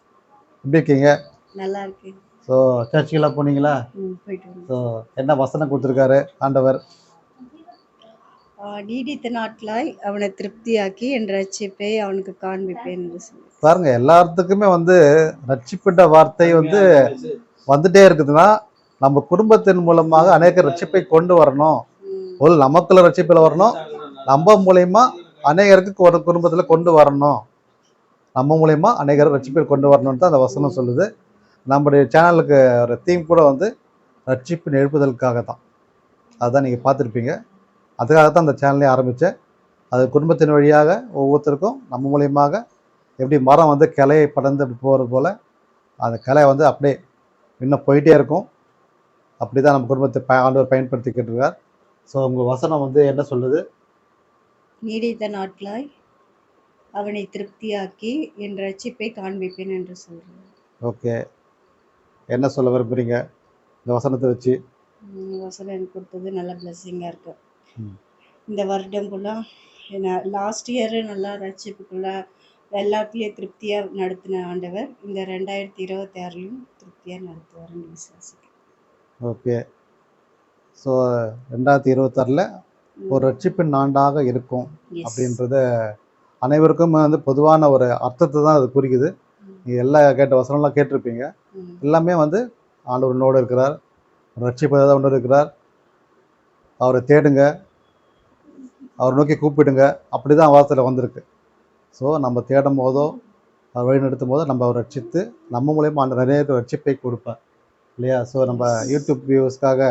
எப்படி இருக்கீங்க? நல்லா இருக்கு. ஸோ சர்ச்சுக்கெல்லாம் போனீங்களா? போயிட்டு ஸோ என்ன வசனம் கொடுத்துருக்காரு ஆண்டவர்? நீடித்த நாட்களாய் அவனை திருப்தியாக்கி என் ரட்சிப்பை அவனுக்கு காண்பிப்பேன் என்று சொல்லி. பாருங்க, எல்லாத்துக்குமே வந்து ரட்சிப்பின்ற வார்த்தை வந்து வந்துட்டே இருக்குதுன்னா நம்ம குடும்பத்தின் மூலமாக அநேக ரட்சிப்பை கொண்டு வரணும். ஒரு நமக்குள்ள ரட்சிப்பில் வரணும், நம்ம மூலயமா அநேகருக்கு ஒரு குடும்பத்தில் கொண்டு வரணும், நம்ம மூலயமா அநேகர் ரட்சிப்பில் கொண்டு வரணும்னு தான் அந்த வசனம் சொல்லுது. நம்முடைய சேனலுக்கு ஒரு தீம் கூட வந்து ரட்சிப்பின் எழுப்புதலுக்காக தான். அதுதான் நீங்கள் பார்த்துருப்பீங்க. அதுக்காக தான் அந்த சேனலே ஆரம்பித்தேன். அது குடும்பத்தின் வழியாக ஒவ்வொருத்தருக்கும் நம்ம மூலியமாக எப்படி மரம் வந்து கிளையை படர்ந்து அப்படி போகிறது போல் அந்த கிளை வந்து அப்படியே இன்னும் போயிட்டே இருக்கும். அப்படி தான் நம்ம குடும்பத்தை ஆண்டவர் பயன்படுத்திக்கிட்டு இருக்கார். ஸோ உங்கள் வசனம் வந்து என்ன சொல்லுது? நீடித்த நாட்களாய் அவனை திருப்தியாக்கி என் ரட்சிப்பை காண்பிப்பேன் என்று சொல்றேன். ஓகே, என்ன சொல்ல விரும்புகிறீங்க இந்த வசனத்தை வச்சு? வசனம் எனக்கு கொடுத்தது நல்ல பிளெஸ்ஸிங்காக இருக்கு. ம். இந்த வருடம் ஃபுல்லாக லாஸ்ட் இயரு நல்லா ரட்சிப்புக்குள்ள எல்லாத்துலேயும் திருப்தியாக நடத்தின ஆண்டவர் இந்த 2026லையும் திருப்தியாக நடத்துவாருன்னு விசுவாசிக்கிறேன். ஓகே, ஸோ 2026 ஒரு ரட்சிப்பின் ஆண்டாக இருக்கும் அப்படின்றத அனைவருக்கும் வந்து பொதுவான ஒரு அர்த்தத்தை தான் அது குறிக்குது. நீங்கள் எல்லா கேட்ட வசனம்லாம் கேட்டிருப்பீங்க. எல்லாமே வந்து ஆண்டவர் உன்னோடு இருக்கிறார், ரட்சிப்பதை தான் உன்னோடு இருக்கிறார், அவரை தேடுங்க, அவரை நோக்கி கூப்பிடுங்க, அப்படி தான் வார்த்தையில் வந்திருக்கு. ஸோ நம்ம தேடும் போதோ அவர் வழி நடத்தும் போதோ நம்ம அவர் ரட்சித்து நம்ம மூலயமா அந்த நிறைய ரட்சிப்பை கொடுப்பார் இல்லையா? ஸோ நம்ம யூடியூப் வியூவர்ஸ்க்காக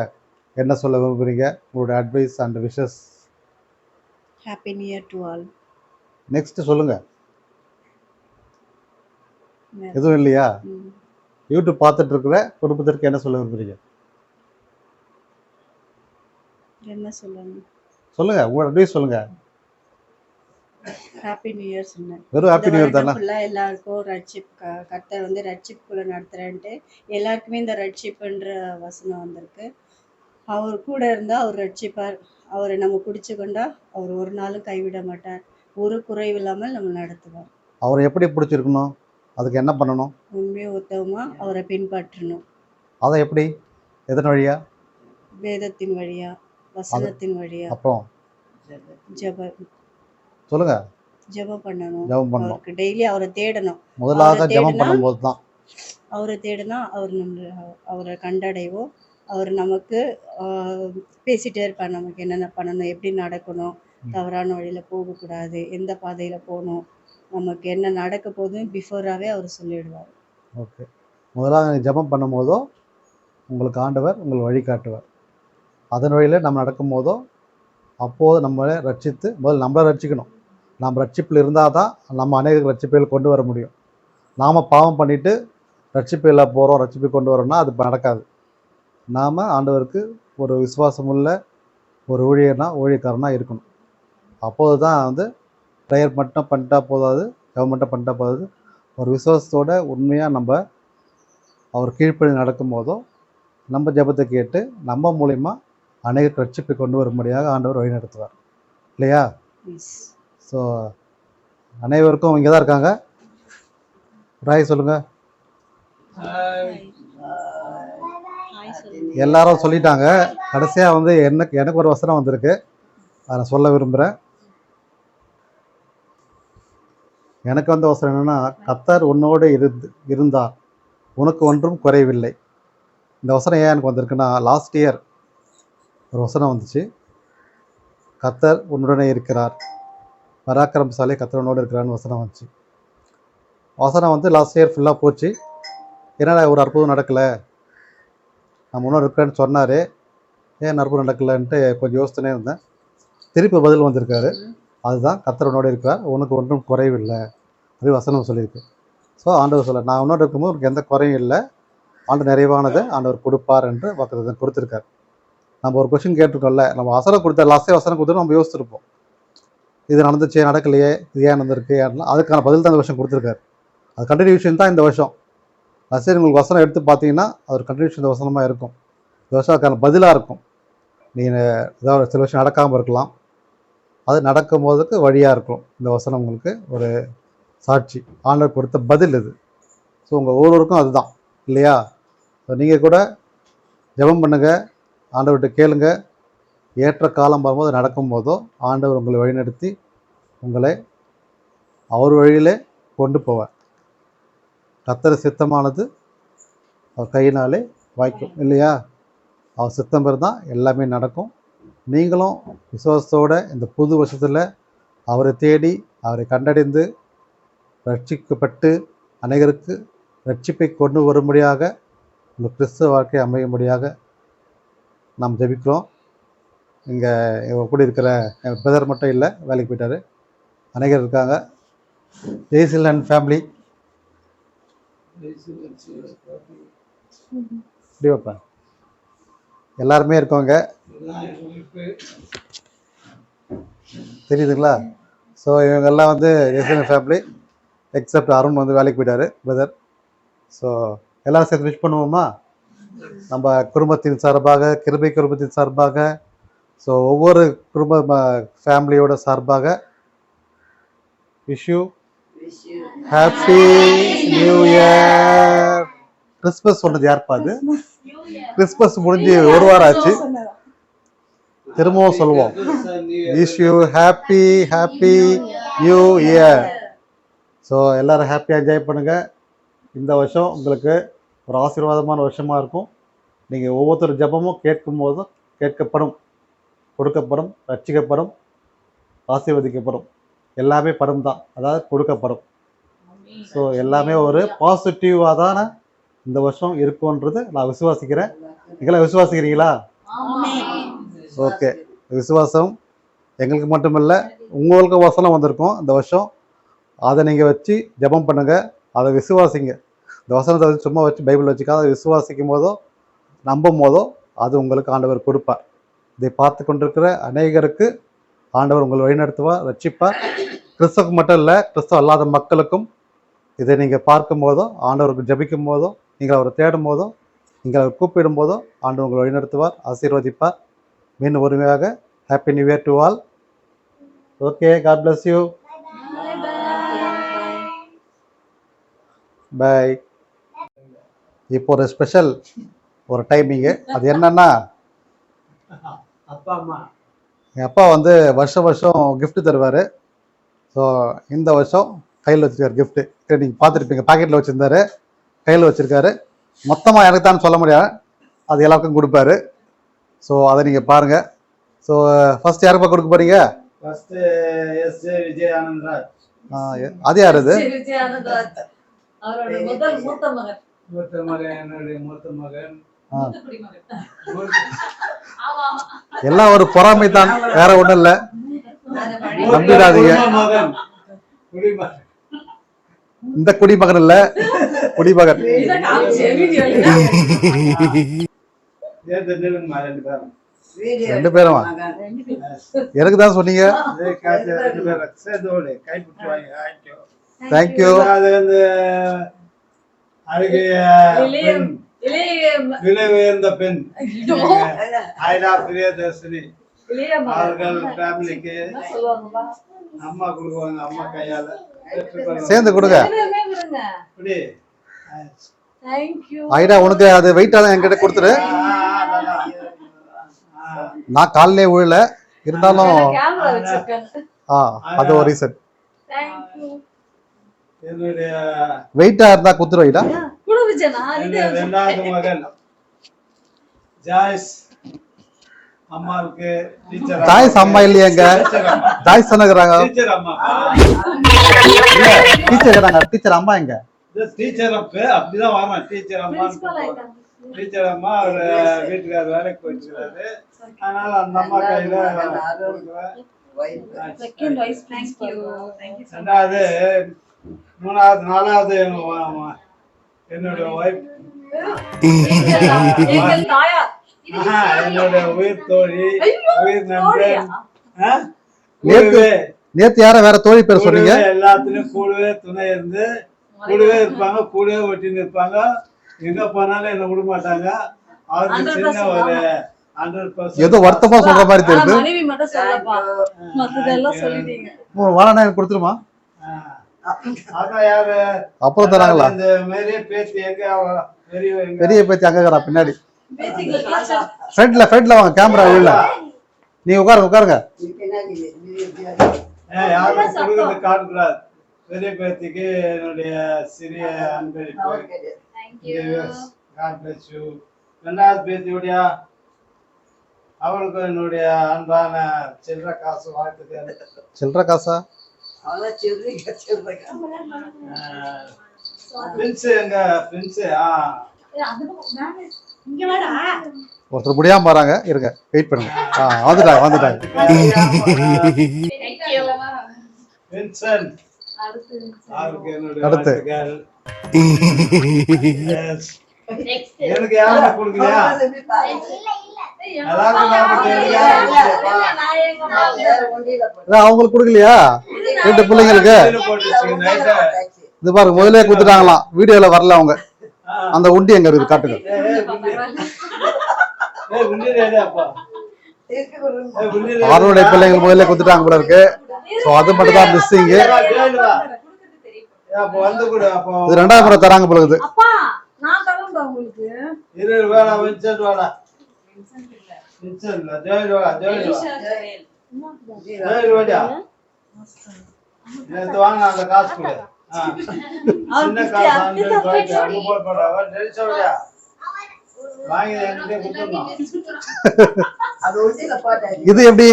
என்ன சொல்ல விரும்புகிறீங்க? உங்களோட advice and wishes. Happy new year to all. Next சொல்லுங்கள். எதுவும் இல்லையா? யூடியூப் பார்த்துட்டு இருக்கிற குடும்பத்திற்கு என்ன சொல்ல விரும்புகிறீங்க? என்ன சொல்லணும்? சொல்லுங்கள், உங்களோட அட்வைஸ் சொல்லுங்கள். ஹாப்பி நியூ இயர் சொன்னேன். வெறும் ஹாப்பி நியூ இயர் தானே? ஃபுல்லாக எல்லாருக்கும் கர்த்தர் வந்து ரட்சிப்புக்குள்ளே நடத்துகிறேன்ட்டு எல்லாருக்குமே இந்த ரட்சிப்புன்ற வசனம் வந்திருக்கு. அவர் கூட இருந்தால் அவர் ரட்சிப்பார். அவரை நம்ம பிடிச்சி கொண்டா அவர் ஒரு நாளும் கைவிட மாட்டார். ஒரு குறைவு இல்லாமல் நம்ம நடத்துவார். அவரை எப்படி பிடிச்சிருக்கணும்? அதுக்கு என்ன பண்ணணும்? உண்மையாக உத்தவமாக அவரை பின்பற்றணும். அதை எப்படி? எதன் வழியா? வேதத்தின் வழியா, வசனத்தின் வழியா. அப்புறம் சொல்லுங்க. ஜெபம் பண்ணணும். ஜெபம் பண்ணணும். அவருக்கு டெய்லி அவரை தேடணும். முதலாக ஜெபம் பண்ணும்போது தான் அவரை தேடினா அவரை கண்டடைவோம். அவர் நமக்கு பேசிகிட்டே இருப்பார், நமக்கு என்னென்ன பண்ணணும், எப்படி நடக்கணும், தவறான வழியில் போகக்கூடாது, எந்த பாதையில் போகணும், நமக்கு என்ன நடக்க போதும் பிஃபோராகவே அவர் சொல்லிடுவார். ஓகே, முதலாக ஜெபம் பண்ணும்போதோ உங்களுக்கு ஆண்டவர் உங்கள் வழிகாட்டுவார். அதன் வழியில் நம்ம நடக்கும் போதோ அப்போது நம்மளை ரட்சித்து முதல்ல நம்மளை ரட்சிக்கணும். நம்ம ரட்சிப்பில் இருந்தால் தான் நம்ம அநேக ரட்சிப்புகள் கொண்டு வர முடியும். நாம் பாவம் பண்ணிவிட்டு ரட்சிப்பில் போகிறோம், ரட்சிப்பை கொண்டு வரோம்னா அது நடக்காது. நாம் ஆண்டவருக்கு ஒரு விசுவாசமுள்ள ஒரு ஊழியக்காரனாக இருக்கணும். அப்போது தான் வந்து ப்ரேயர் மட்டும் பண்ணிட்டா போதாது, ஜெபம் மட்டும் பண்ணிட்டா போதாது. ஒரு விசுவாசத்தோட உண்மையாக நம்ம அவர் கீழ்ப்படி நடக்கும் போதோ நம்ம ஜெபத்தை கேட்டு நம்ம மூலிமா அநேக ரட்சிப்பை கொண்டு வரும்படியாக ஆண்டவர் வழி நடத்துவார் இல்லையா? ஸோ அனைவருக்கும் இங்கே தான் இருக்காங்க. ராய் சொல்லுங்கள். எல்லாரும் சொல்லிட்டாங்க. கடைசியாக வந்து எனக்கு ஒரு வசனம் வந்திருக்கு, அதை நான் சொல்ல விரும்புகிறேன். எனக்கு வந்த வசனம் என்னென்னா, கர்த்தர் உன்னோடு இருந்தார், உனக்கு ஒன்றும் குறைவில்லை. இந்த வசனம் ஏன் எனக்கு வந்திருக்குன்னா, லாஸ்ட் இயர் ஒரு வசனம் வந்துச்சு, கர்த்தர் உன்னுடனே இருக்கிறார், பராக்கிரமசாலி கர்த்தர் உன்னோடு இருக்கிறான்னு வசனம் வந்துச்சு. வசனம் வந்து லாஸ்ட் இயர் ஃபுல்லாக போச்சு. என்னடா ஒரு அற்புதம் நடக்கலை, நான் முன்னோர் இருக்கிறேன்னு சொன்னார், ஏன் அற்புதம் நடக்கலைன்ட்டு கொஞ்சம் யோசிச்சுனே இருந்தேன். திருப்பி பதில் வந்திருக்காரு, அதுதான் கர்த்தர் உன்னோடு இருக்கிறார், உனக்கு ஒன்றும் குறைவில்லை, அது வசனம் சொல்லியிருக்கு. ஸோ ஆண்டவர் சொல்ல, நான் உன்னோடு இருக்கும்போது உனக்கு எந்த குறையும் இல்லை, ஆண்டு நிறைவானதை ஆண்டவர் கொடுப்பார் என்று வாக்குத்தத்தம் கொடுத்துருக்காரு. நம்ம ஒரு கொஸ்டின் கேட்டிருக்கோம்ல, நம்ம வசனம் கொடுத்த லாஸ்ட்டே வசனம் கொடுத்து நம்ம யோசிச்சிருப்போம், இது நடந்துச்சு நடக்கலையே, இது ஏன் நடந்திருக்கு ஏன்னா, அதுக்கான பதில் தான் இந்த வருஷம் கொடுத்துருக்காரு. அது கண்டினியூஷன் தான் இந்த வருஷம். சரி, உங்களுக்கு வசனம் எடுத்து பார்த்தீங்கன்னா அது ஒரு கண்டினியூஷன் இந்த வசனமாக இருக்கும். இந்த வருஷம் அதுக்கான பதிலாக இருக்கும். நீங்கள் ஏதாவது சில விஷயம் நடக்காமல் இருக்கலாம், அது நடக்கும் போதுக்கு வழியாக இருக்கும். இந்த வசனம் உங்களுக்கு ஒரு சாட்சி, ஆண்டவர் கொடுத்த பதில் இது. ஸோ உங்கள் ஒவ்வொருவருக்கும் அதுதான் இல்லையா? ஸோ நீங்கள் கூட ஜெபம் பண்ணுங்கள், ஆண்டவர்கிட்ட கேளுங்க. ஏற்ற காலம் வரும்போது நடக்கும்போதோ ஆண்டவர் உங்களை வழிநடத்தி உங்களை அவர் வழியிலே கொண்டு போவார். கர்த்தர் சித்தமானது அவர் கையினாலே வாய்க்கும் இல்லையா? அவர் சித்தம் இருந்தால் எல்லாமே நடக்கும். நீங்களும் விசுவாசத்தோடு இந்த புது வருஷத்தில் அவரை தேடி அவரை கண்டடைந்து ரட்சிக்கப்பட்டு அநேகருக்கு ரட்சிப்பை கொண்டு வரும்படியாக உங்கள் கிறிஸ்துவ வாழ்க்கை அமையும்படியாக நாம் ஜெபிக்கிறோம். இங்கே கூட இருக்கிற எங்கள் பிரதர் மட்டும் இல்லை, வேலைக்கு போயிட்டார், அநேகர் இருக்காங்க. ஜெய்சில் அண்ட் ஃபேமிலி இப்படி வைப்பேன், எல்லாருமே இருக்கவங்க தெரியுதுங்களா? ஸோ இவங்கெல்லாம் வந்து ஜெய்சில் ஃபேமிலி, எக்ஸப்ட் அருண் வந்து வேலைக்கு போயிட்டார் பிரதர். ஸோ எல்லோரும் சேர்த்து விஷ் பண்ணுவோமா? நம்ம குடும்பத்தின் சார்பாக, கிருபை குடும்பத்தின் சார்பாக, ஸோ ஒவ்வொரு குடும்ப ஃபேமிலியோட சார்பாக wish you happy new year. Christmas சொன்னது யாருப்பா? அது கிறிஸ்மஸ் முடிஞ்சு ஒரு வாரம் ஆச்சு, திரும்பவும் சொல்லுவோம், wish you happy new year. So எல்லோரும் ஹாப்பியாக என்ஜாய் பண்ணுங்கள். இந்த வருஷம் உங்களுக்கு ஒரு ஆசீர்வாதமான வருஷமாக இருக்கும். நீங்கள் ஒவ்வொருத்தர் ஜெபமும் கேட்கும் போதும் கேட்கப்படும், கொடுக்கப்படும், ரட்சிக்கப்படும், ஆசீர்வதிக்கப்படும், எல்லாமே படும் தான், அதாவது கொடுக்கப்படும். ஸோ எல்லாமே ஒரு பாசிட்டிவாக தானே இந்த வருஷம் இருக்கும்ன்றது நான் விசுவாசிக்கிறேன். நீங்களாம் விசுவாசிக்கிறீங்களா? ஓகே, விசுவாசம் எங்களுக்கு மட்டுமில்லை, உங்களுக்கு வசனம் வந்திருக்கும் இந்த வருஷம். அதை நீங்கள் வச்சு ஜெபம் பண்ணுங்கள், அதை விசுவாசிங்க. இந்த வசனத்தை வச்சு சும்மா வச்சு பைபிள் வச்சுக்காத, அதை விசுவாசிக்கும் போதோ நம்பும் போதோ அது உங்களுக்கு ஆண்டவர் கொடுப்பார். இதை பார்த்து கொண்டிருக்கிற அநேகருக்கு ஆண்டவர் உங்களை வழிநடத்துவார், ரட்சிப்பார். கிறிஸ்தவக்கு மட்டும் இல்லை, கிறிஸ்தவ அல்லாத மக்களுக்கும் இதை நீங்கள் பார்க்கும் போதோ, ஆண்டவருக்கு ஜபிக்கும் போதோ, நீங்கள் அவரை தேடும் போதோ, நீங்கள் அவர் கூப்பிடும் போதோ ஆண்டவர் உங்களை வழிநடத்துவார், ஆசீர்வதிப்பார். மீண்டும் ஒருமையாக happy new year to all. Okay, God bless you, bye. இப்போ ஒரு ஸ்பெஷல் ஒரு டைமிங்கு, அது என்னன்னா, எங்கள் அப்பா வந்து வருஷம் gift தருவார். ஸோ இந்த வருஷம் கையில் வச்சுருக்காரு கிஃப்ட்டு. நீங்கள் பார்த்துருப்பீங்க, பாக்கெட்டில் வச்சுருந்தாரு, கையில் வச்சுருக்காரு. மொத்தமாக எனக்கு தான் சொல்ல முடியாது, அது எல்லாருக்கும் கொடுப்பாரு. ஸோ அதை நீங்கள் பாருங்கள். ஸோ ஃபர்ஸ்ட் யாருப்பா கொடுக்க போகிறீங்க? விஜய் ஆனந்த்ராஜ். அது யார்? அது மூத்த மகன், என்னுடைய மூத்த மகன். எல்லாம் ஒரு பொறாமை தான், வேற ஒன்றும் இல்லை, நம்பிடாதீங்க. இந்த குடிமகன் இல்ல, குடிமகன். ரெண்டு பேரும் எனக்கு தான் சொன்னீங்க. தேங்க்யூ. விலை உயர்ந்த பெண் ஐடா பிரியதர்ஷினி அவர்கள் ஃபேமிலிக்கு அம்மா கொடுக்குவாங்க, அம்மா கையால சேர்ந்து கொடுங்க. ஐடா உனக்கு அது வெயிட்டா தான் என்கிட்ட கொடுத்துரு. நான் காலையிலே விழல, இருந்தாலும் அது ஒரு ரீசன். என்னுடைய வெயிட்டா இருந்தா குத்துரு வைடா. இரண்டாவது மகன் ஜாய்ஸ் அம்மாவுக்கு டீச்சர் தாய்ஸ் அம்மா இல்லையாங்க தாய்ஸ் சொன்னகிறாங்க டீச்சர் அம்மா டீச்சர் கேட்டாங்க டீச்சர் அம்மா எங்க டீச்சர் அப்ப அப்படிதான் வரணும் டீச்சர் அம்மா டீச்சர் அம்மா அவர் வீட்டுக்கார வேலைக்கு போயிடுச்சுறாரு அதனால அந்த அம்மா கையில கொடுக்குவேன். ரெண்டாவது மூணாவது நாலாவது என்னுடைய ஒய்ஃப் என்னோட உயிர் தோழி உயிர் நண்பன் நேத்து யார வேற தோழி பேர் சொன்னீங்க எல்லாத்துலயும் கூடவே துணை இருந்து கூடவே இருப்பாங்க கூடவே ஒட்டின்னு இருப்பாங்க எங்க போனாலும் என்ன விட மாட்டாங்க அவருக்கு சின்ன ஒரு 100% ஏதோ வருத்தமா சொல்ற மாதிரி தெரியுது மனைவி மட்டும் சொல்லப்பா மத்ததெல்லாம் சொல்லிட்டீங்க வாழனா எனக்கு கொடுத்துருமா அதான் யாரு அப்புறம் தராங்களா இந்த மாதிரி பேத்தி எங்க பெரிய பேச்சு அங்கடா பின்னாடி ஃப்ரண்ட்ல வாங்க கேமரா உள்ள நீங்க உட்காருங்க யாரும் கொடுக்கறது காட்டக்கூடாது பெரிய பேத்திக்கு என்னுடைய சிறிய அன்பளிப்பு God bless you. ரெண்டாவது பேத்தியுடைய அவளுக்கு என்னுடைய அன்பான சில்லற காசு வாழ்த்துக்கள் சில்லற காசா பிரின்ஸ் எங்க பிரின்ஸ் ஒருத்தர் முடியாம வராங்க இருங்க வெயிட் பண்ணுங்க வந்துட்டாங்க வின்சென்ட் அவருக்கு என்னுடைய அடுத்து. வாழ்த்துக்கள். Yes. எனக்கு யாரும் கொடுக்கலையா எல்லாருக்கும் நாம கேளுங்க. அவங்களுக்கு கொடுக்கலையா 2 பிள்ளைங்களுக்கு கீழே போட்டு வச்சுங்க, night ஆ. இது பாருங்க முதல்ல கொடுத்துட்டாங்களாம் வீடியோல வரல அவங்க அந்த உண்டி எங்க இருக்கு காட்டுங்க உண்டி ரெடி அப்பா உண்டி ரெடி. அவருடைய பிள்ளைங்க முதல்ல கொடுத்துட்டாங்க கூட இருக்கு சோ அது மட்டும் தான் மிஸ்ஸிங் அப்போ வந்து கூட அப்போ இது 2வது முறை தராங்க போல இருக்குது அப்பா நான் தரேன்டா உங்களுக்கு வேணா வின்சென்ட் வாடா வின்சென்ட் இல்ல ஜோயல் வாடா ஜோயல் வாடா நேத்து வாங்க அந்த காசு கொடு சின்ன காசு அந்த ரூபாய்க்கு அங்க போடா டெல்சா வாடா வாங்கி என்கிட்ட கொடுத்துறோம் இது எப்படி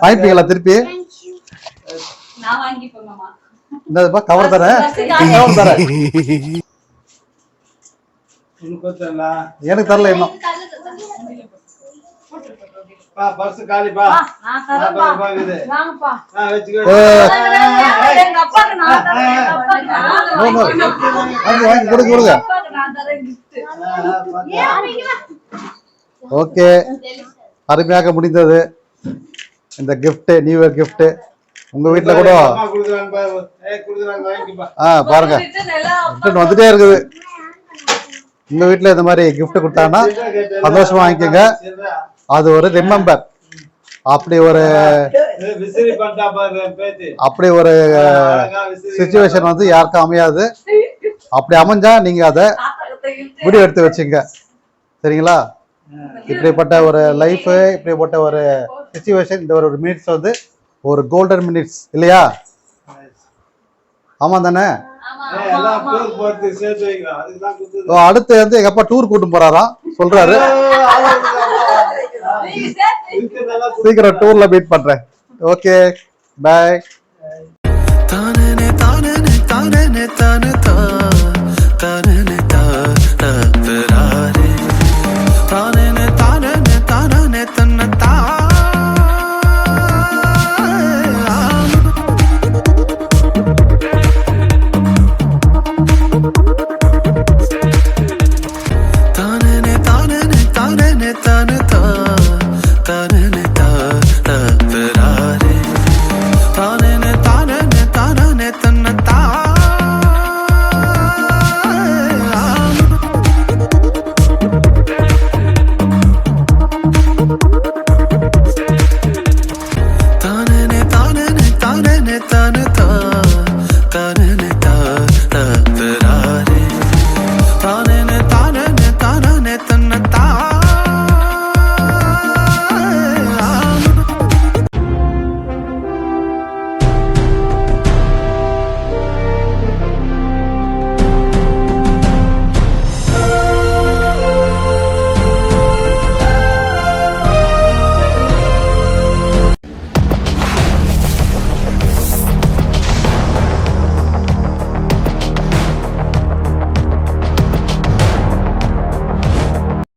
வாங்கிப்பீங்களா திருப்பி நான் வாங்கிப்பேன் மாமா இந்த கவர் தரேன் கவர் தரேன் உனக்கு கொடுத்தா எனக்கு தரல இன்னும் பர்ஸ் காலிப்பா நான் தரேன்ப்பா பாக்குது வாங்கப்பா வெச்சுக்கோ எங்க அப்பாக்கு நான் தரேன் எங்க அப்பாக்கு வாங்கி கொடுங்க நான் தரேன் gift ஓகே அருமையாக முடிந்தது இந்த gift நியூ இயர் gift உங்க வீட்ல கூட குடுக்குறாங்க பாரு குடுக்குறாங்க வாங்கிப்பா பாருங்க ரிட்டர்ன் வந்துட்டே இருக்குது உங்க வீட்ல இந்த மாதிரி gift கொடுத்தாங்கன்னா சந்தோஷமா வாங்கிக்கோங்க அது ஒரு ரிமெம்பர் அப்படி ஒரு விசிறி பண்ணிட்டா பாரு பேத்தி அப்படி ஒரு சிச்சுவேஷன் வந்து யாருக்கும் அமையாது அப்படி அமைஞ்சா நீங்க அதை முடிவு எடுத்து வச்சுங்க சரிங்களா இப்படிப்பட்ட ஒரு லைஃப் இப்படிப்பட்ட ஒரு சிச்சுவேஷன் இந்த ஒரு மினிட்ஸ் வந்து ஒரு கோல்டன் மினிட்ஸ் இல்லையா ஆமா தானே எல்லாம் டூர் போறதுக்கு சேர்த்து வைக்கலாம் அதுக்கு தான் கொடுத்து அடுத்து வந்து எங்க அப்பா டூர் கூட்டு போறாராம் சொல்றாரு சீக்கிரம் டூர்ல மீட் பண்றேன் ஓகே பை தானே தானே தானே தானே தானே